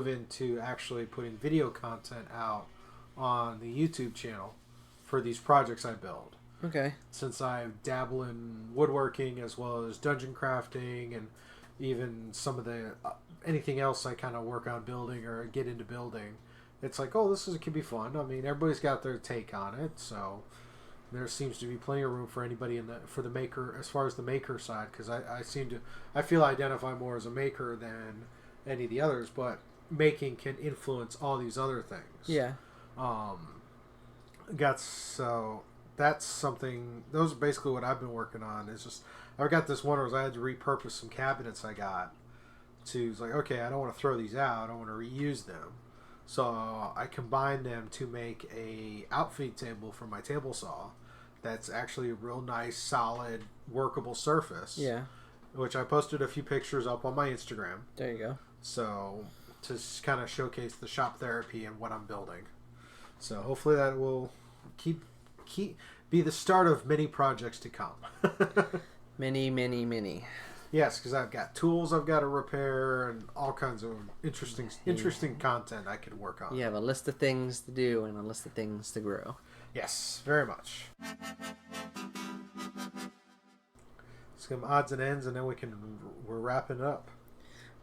into actually putting video content out on the YouTube channel for these projects I build. Okay. Since I dabble in woodworking as well as dungeon crafting and even some of the anything else I kind of work on building or get into building, it's like, oh, could be fun. I mean, everybody's got their take on it, so there seems to be plenty of room for anybody for the maker, as far as the maker side, because I feel I identify more as a maker than any of the others, but making can influence all these other things. Yeah. So that's something. Those are basically what I've been working on. Is just I've got this one where I had to repurpose some cabinets I got to. It's like, okay, I don't want to throw these out. I want to reuse them. So I combined them to make a outfeed table for my table saw. That's actually a real nice, solid, workable surface. Yeah. Which I posted a few pictures up on my Instagram. There you go. So to kind of showcase the shop therapy and what I'm building. So hopefully that will be the start of many projects to come. Many, many, many. Yes, because I've got tools I've got to repair and all kinds of interesting content I could work on. You have a list of things to do and a list of things to grow. Yes, very much. Some odds and ends, and then we're wrapping up.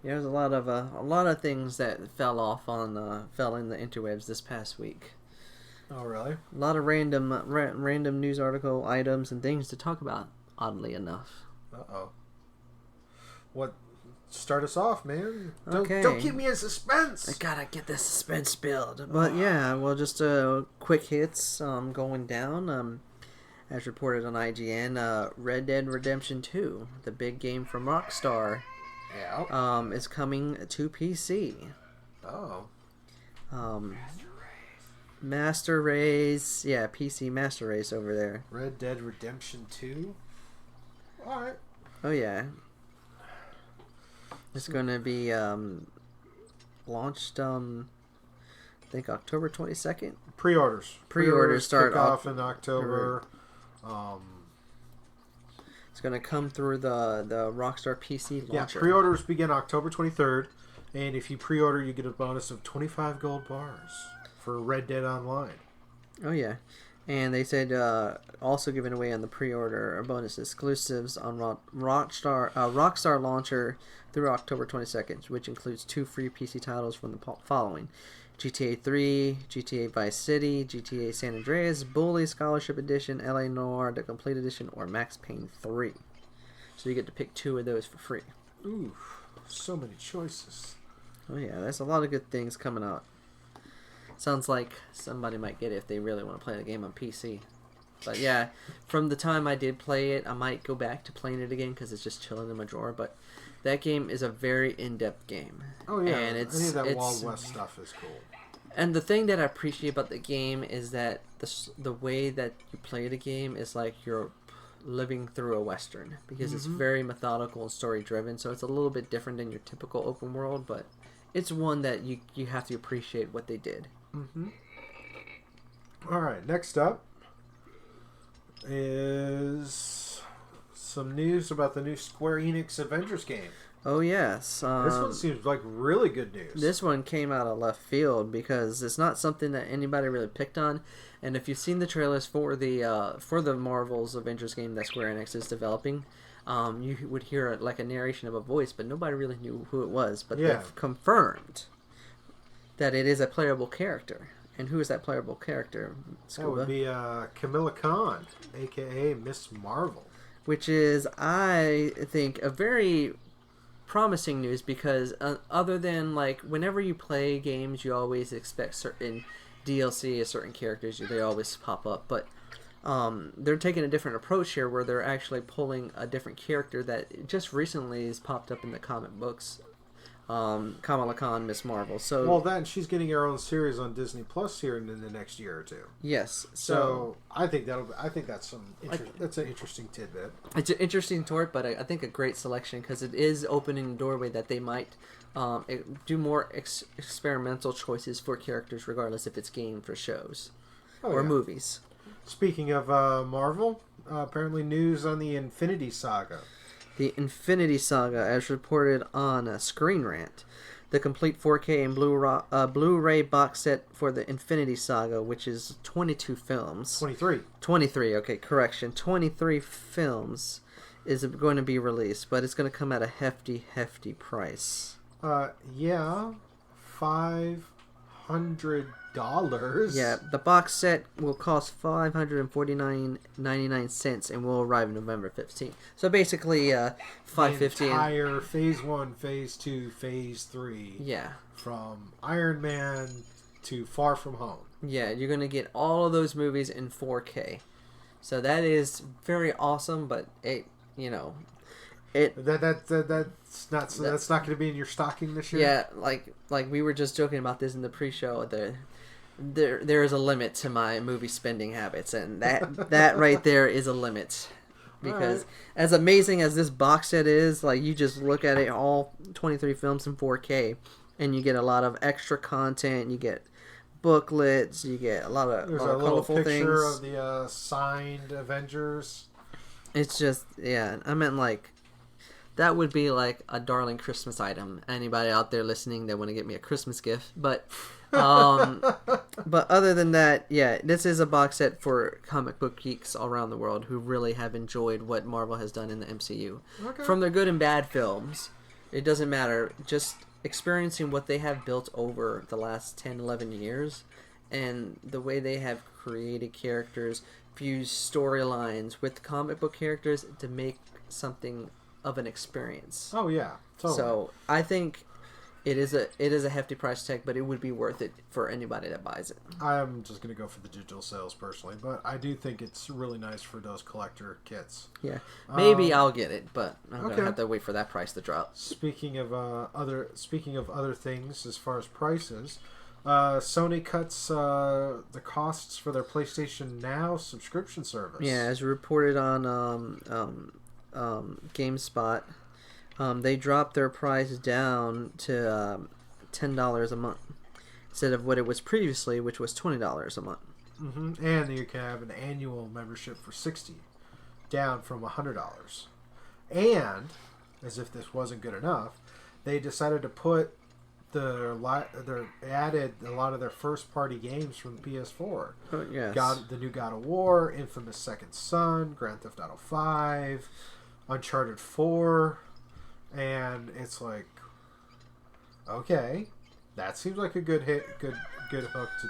Yeah, there's a lot of things that fell in the interwebs this past week. Oh, really? A lot of random news article items and things to talk about. Oddly enough. Uh-oh. What? Start us off, man. Okay. Don't keep me in suspense. I gotta get this suspense build. But yeah, well, just quick hits going down. As reported on IGN, Red Dead Redemption 2, the big game from Rockstar, is coming to PC. Oh. Master Race. Yeah, PC Master Race over there. Red Dead Redemption 2? Alright. Oh, yeah. It's going to be launched, I think, October 22nd. Pre-orders start off in October. It's going to come through the Rockstar PC launcher. Yeah, pre-orders begin October 23rd, and if you pre-order, you get a bonus of 25 gold bars for Red Dead Online. Oh, yeah. And they said also giving away on the pre-order bonus exclusives on Rockstar launcher through October 22nd, which includes 2 free PC titles from the following: GTA 3, GTA Vice City, GTA San Andreas, Bully Scholarship Edition, LA Noire, the Complete Edition, or Max Payne 3. So you get to pick 2 of those for free. Ooh, so many choices. Oh yeah, there's a lot of good things coming out. Sounds like somebody might get it if they really want to play the game on PC. But yeah, from the time I did play it, I might go back to playing it again because it's just chilling in my drawer. But that game is a very in-depth game. Oh yeah, and any of that Wild West stuff is cool. And the thing that I appreciate about the game is that the way that you play the game is like you're living through a Western. Because it's very methodical and story-driven. So it's a little bit different than your typical open world, but it's one that you have to appreciate what they did. Mm-hmm. All right, next up is some news about the new Square Enix Avengers game. Oh, yes. This one seems like really good news. This one came out of left field because it's not something that anybody really picked on. And if you've seen the trailers for the Marvel's Avengers game that Square Enix is developing, you would hear like a narration of a voice, but nobody really knew who it was. But they've confirmed that it is a playable character. And who is that playable character, Scuba? That would be Kamala Khan, a.k.a. Miss Marvel. Which is, I think, a very promising news because other than, like, whenever you play games, you always expect certain DLC of certain characters. They always pop up. But they're taking a different approach here where they're actually pulling a different character that just recently has popped up in the comic books. Kamala Khan, Miss Marvel. So well, that and she's getting her own series on Disney Plus here in the next year or two. Yes. So I think that's that's an interesting tidbit. It's an interesting tour, but I think a great selection because it is opening the doorway that they might do more experimental choices for characters, regardless if it's games or shows or movies. Speaking of Marvel, apparently news on the Infinity Saga. The Infinity Saga, as reported on Screen Rant, the complete 4K and Blu-ray box set for the Infinity Saga, which is 22 films. 23, okay, correction. 23 films is going to be released, but it's going to come at a hefty price. Yeah, $500. Yeah, the box set will cost $549.99 and will arrive November 15th. So basically, $550. The entire Phase 1, Phase 2, Phase 3. Yeah. From Iron Man to Far From Home. Yeah, you're going to get all of those movies in 4K. So that is very awesome, but that's not going to be in your stocking this year. Yeah, like we were just joking about this in the pre-show. There is a limit to my movie spending habits, and that right there is a limit. Because as amazing as this box set is, like you just look at it, all 23 films in 4K, and you get a lot of extra content. You get booklets. You get a lot of colorful things. There's a little picture of the signed Avengers. It's just I meant like. That would be like a darling Christmas item. Anybody out there listening that want to get me a Christmas gift, but other than that, this is a box set for comic book geeks all around the world who really have enjoyed what Marvel has done in the MCU. Okay. From their good and bad films, it doesn't matter. Just experiencing what they have built over the last 10, 11 years, and the way they have created characters, fused storylines with comic book characters to make something of an experience. Oh yeah, totally. So I think it is a hefty price tag, but it would be worth it for anybody that buys it. I'm just gonna go for the digital sales personally, but I do think it's really nice for those collector kits. Yeah, maybe I'll get it, but I'm gonna have to wait for that price to drop. Speaking of other things, as far as prices, Sony cuts the costs for their PlayStation Now subscription service. Yeah, as reported on GameSpot, they dropped their price down to $10 a month instead of what it was previously, which was $20 a month. Mm-hmm. And you can have an annual membership for $60, down from $100. And as if this wasn't good enough, they decided to put added a lot of their first party games from the PS4. Oh, yes. The new God of War, Infamous Second Son, Grand Theft Auto 5, Uncharted 4, and it's like, okay, that seems like a good hook to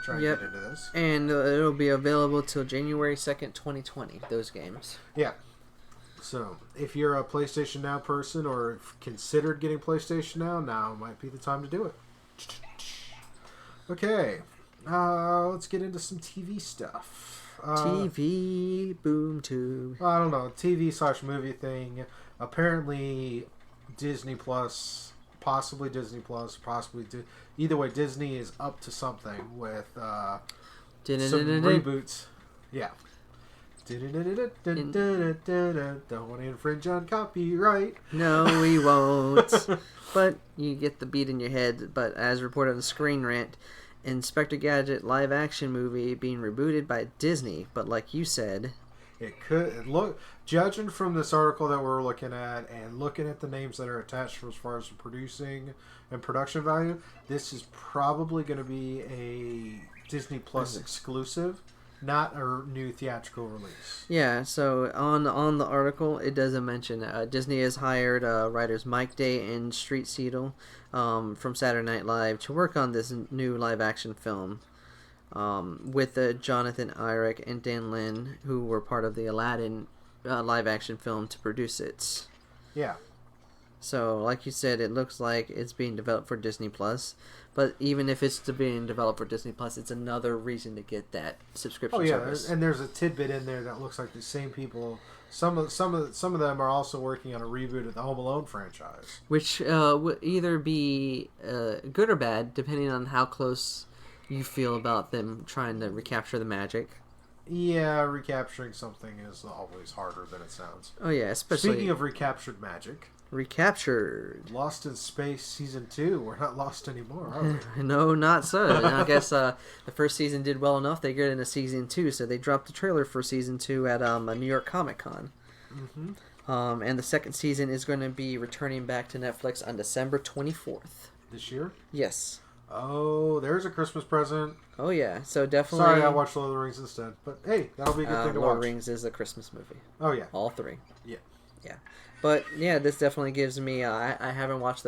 try and get into this. And it'll be available till January 2nd, 2020, those games. Yeah. So, if you're a PlayStation Now person or have considered getting PlayStation now might be the time to do it. Okay. Let's get into some TV stuff. TV boom tube. I don't know, TV/movie thing. Apparently, Disney Plus, possibly either way, Disney is up to something with some reboots. Yeah, Don't want to infringe on copyright. No, we won't. But you get the beat in your head. But as reported on Screen Rant, Inspector Gadget live action movie being rebooted by Disney. But like you said, it could look. Judging from this article that we're looking at and looking at the names that are attached as far as producing and production value, this is probably going to be a Disney Plus exclusive, not a new theatrical release. Yeah, so on the article, it doesn't mention Disney has hired writers Mike Day and Street Seedle from Saturday Night Live to work on this new live-action film with Jonathan Irek and Dan Lin, who were part of the Aladdin live-action film, to produce it. Yeah. So, like you said, it looks like it's being developed for Disney Plus. But even if it's being developed for Disney Plus, it's another reason to get that subscription service. And there's a tidbit in there that looks like the same people. Some of them are also working on a reboot of the Home Alone franchise, which would either be good or bad, depending on how close you feel about them trying to recapture the magic. Yeah, recapturing something is always harder than it sounds. Oh yeah, especially speaking of recaptured magic. Recaptured. Lost in Space Season 2. We're not lost anymore, are we? No, not so. I guess the first season did well enough. They get into Season 2, so they dropped the trailer for Season 2 at a New York Comic Con. Mm-hmm. And the second season is going to be returning back to Netflix on December 24th. This year? Yes. Oh, there's a Christmas present. Oh, yeah. So definitely... Sorry, I watched Lord of the Rings instead. But hey, that'll be a good thing to watch. Lord of the Rings is a Christmas movie. Oh, yeah. All three. Yeah. Yeah. But yeah, this definitely gives me. I haven't watched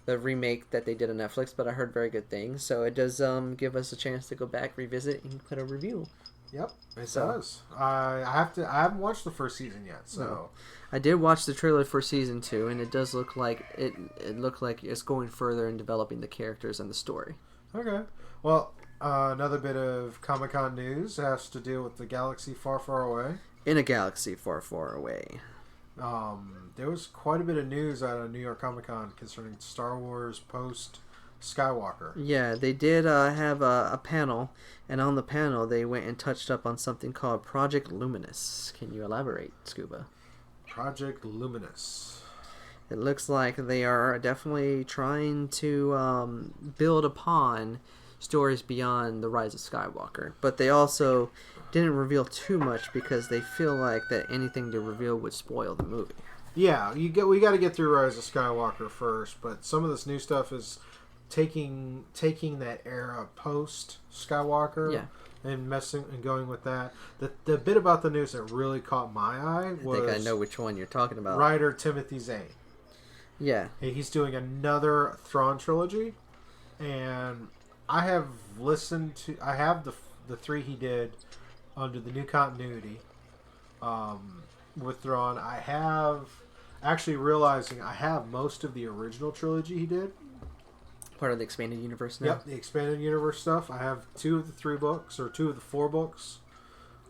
the remake that they did on Netflix, but I heard very good things. So it does give us a chance to go back, revisit, and put a review. Yep, it does. I haven't watched the first season yet, so no. I did watch the trailer for Season 2, and it does look like it looked like it's going further in developing the characters and the story. Okay. Well, another bit of Comic-Con news has to deal with the galaxy far, far away. In a galaxy far, far away. There was quite a bit of news out of New York Comic Con concerning Star Wars post Skywalker. Yeah, they did have a panel, and on the panel they went and touched up on something called Project Luminous. Can you elaborate, Scuba? Project Luminous. It looks like they are definitely trying to build upon stories beyond the Rise of Skywalker, but they also didn't reveal too much because they feel like that anything to reveal would spoil the movie. Yeah, we got to get through Rise of Skywalker first, but some of this new stuff is taking that era post Skywalker and messing and going with that. The bit about the news that really caught my eye was I think I know which one you're talking about. Writer Timothy Zahn. Yeah, he's doing another Thrawn trilogy, and I have the three he did under the new continuity with Thrawn. I have actually realizing I have most of the original trilogy he did. Part of the expanded universe now. Yep, the expanded universe stuff. I have 2 of the 3 books or 2 of the 4 books.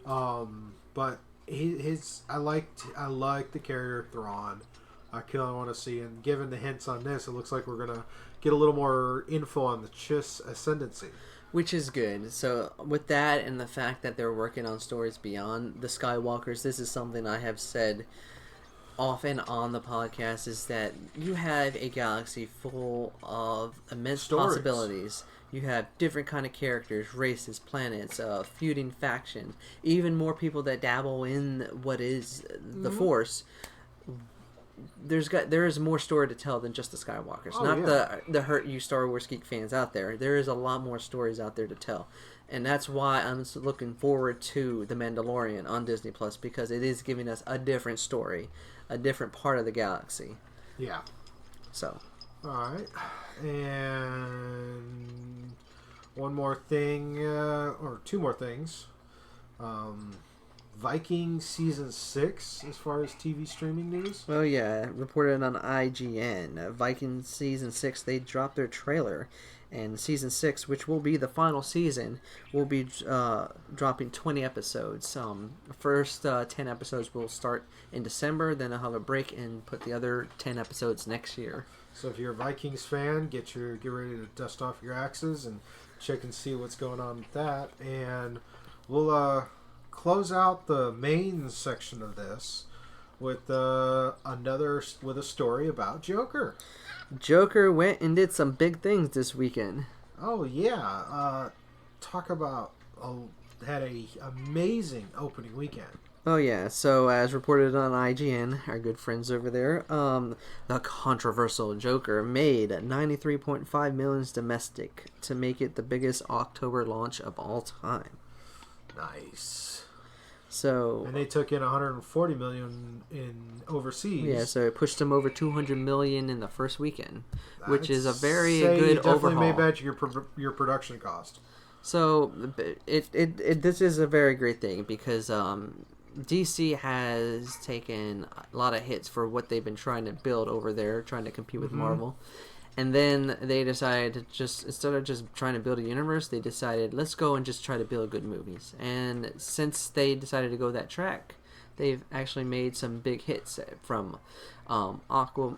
But I like the character Thrawn. I kind of want to see, and given the hints on this, it looks like we're gonna get a little more info on the Chiss ascendancy. Which is good. So with that and the fact that they're working on stories beyond the Skywalkers, this is something I have said often on the podcast, is that you have a galaxy full of immense possibilities. You have different kind of characters, races, planets, feuding factions, even more people that dabble in what is the Force. There is more story to tell than just the Skywalkers. The hurt you Star Wars geek fans out there. There is a lot more stories out there to tell. And that's why I'm looking forward to The Mandalorian on Disney Plus, because it is giving us a different story, a different part of the galaxy. Yeah. So. Alright. And one more thing, or 2 more things. Viking Season 6, as far as TV streaming news. Oh yeah, reported on IGN. Viking Season 6, they dropped their trailer. And Season 6, which will be the final season, will be dropping 20 episodes. The first 10 episodes will start in December, then I'll have a break and put the other 10 episodes next year. So if you're a Vikings fan, get ready to dust off your axes and check and see what's going on with that. And we'll close out the main section of this with a story about Joker. Joker went and did some big things this weekend. Oh yeah, talk about had a amazing opening weekend. Oh yeah, so as reported on IGN, our good friends over there, the controversial Joker made 93.5 million domestic to make it the biggest October launch of all time. Nice. So, and they took in 140 million in overseas. Yeah, so it pushed them over 200 million in the first weekend, which is a very good overhaul. Definitely made back your production cost. So this is a very great thing because DC has taken a lot of hits for what they've been trying to build over there, trying to compete with Marvel. And then they decided to just, instead of just trying to build a universe, they decided, let's go and just try to build good movies. And since they decided to go that track, they've actually made some big hits from Aquaman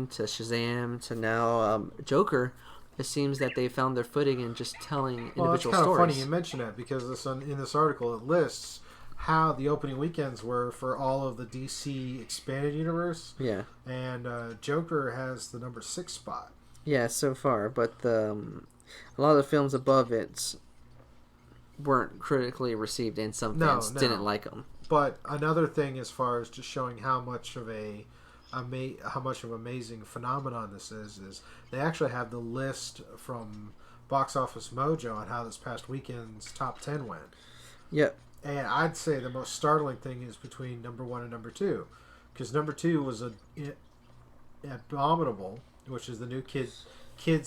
to Shazam to now Joker. It seems that they found their footing in just telling individual stories. Well, it's kind of funny you mention that because in this article it lists how the opening weekends were for all of the DC expanded universe. Yeah. And Joker has the number 6 spot. Yeah, so far, but a lot of the films above it weren't critically received, and some fans didn't like them. But another thing, as far as just showing how much of amazing phenomenon this is they actually have the list from Box Office Mojo on how this past weekend's top 10 went. Yep. And I'd say the most startling thing is between number 1 and number 2. Because number 2 was Abominable, which is the new kids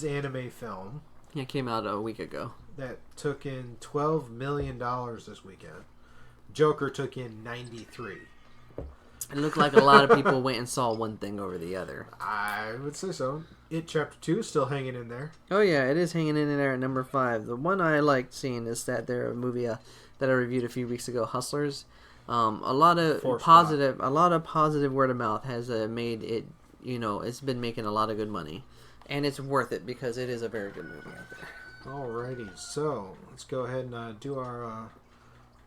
anime film. Yeah, it came out a week ago. That took in $12 million this weekend. Joker took in 93. It looked like a lot of people went and saw one thing over the other. I would say so. It Chapter 2 is still hanging in there. Oh yeah, it is hanging in there at number 5. The one I liked seeing is that there a movie that I reviewed a few weeks ago, Hustlers. A lot of positive word of mouth has made it. It's been making a lot of good money, and it's worth it because it is a very good movie out there. Alrighty, so let's go ahead and do our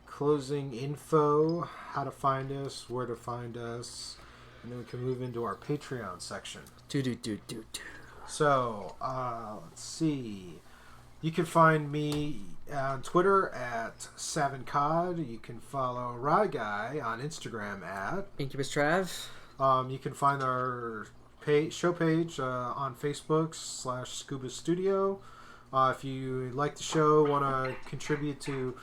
closing info, how to find us, where to find us, and then we can move into our Patreon section. So, let's see. You can find me on Twitter at SavinCod. You can follow Rye Guy on Instagram at Incubus Trav. You can find our show page on Facebook /Scuba Studio. If you like the show, want to contribute to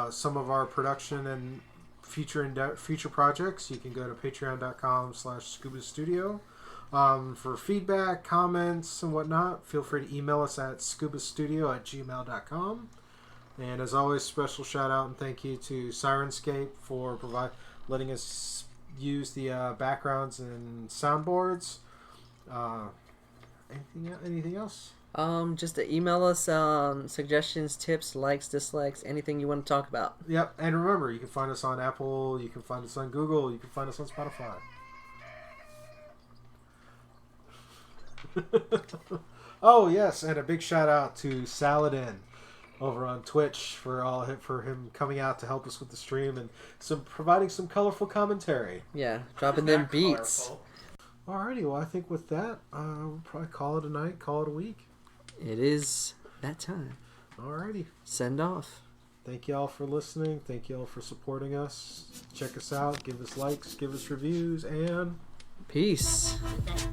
some of our production and future projects, you can go to patreon.com/Scuba Studio. For feedback, comments, and whatnot, feel free to email us at scubastudio@gmail.com. And as always, special shout out and thank you to Sirenscape for letting us use the backgrounds and soundboards. Anything else? Just to email us suggestions, tips, likes, dislikes, anything you want to talk about. Yep, and remember, you can find us on Apple, you can find us on Google, you can find us on Spotify. Oh yes, and a big shout out to Saladin over on Twitch for him coming out to help us with the stream and providing some colorful commentary. Yeah, dropping them beats. Colorful. Alrighty, well I think with that, we'll probably call it a night, call it a week. It is that time. Alrighty. Send off. Thank you all for listening. Thank you all for supporting us. Check us out. Give us likes. Give us reviews. And peace. Okay.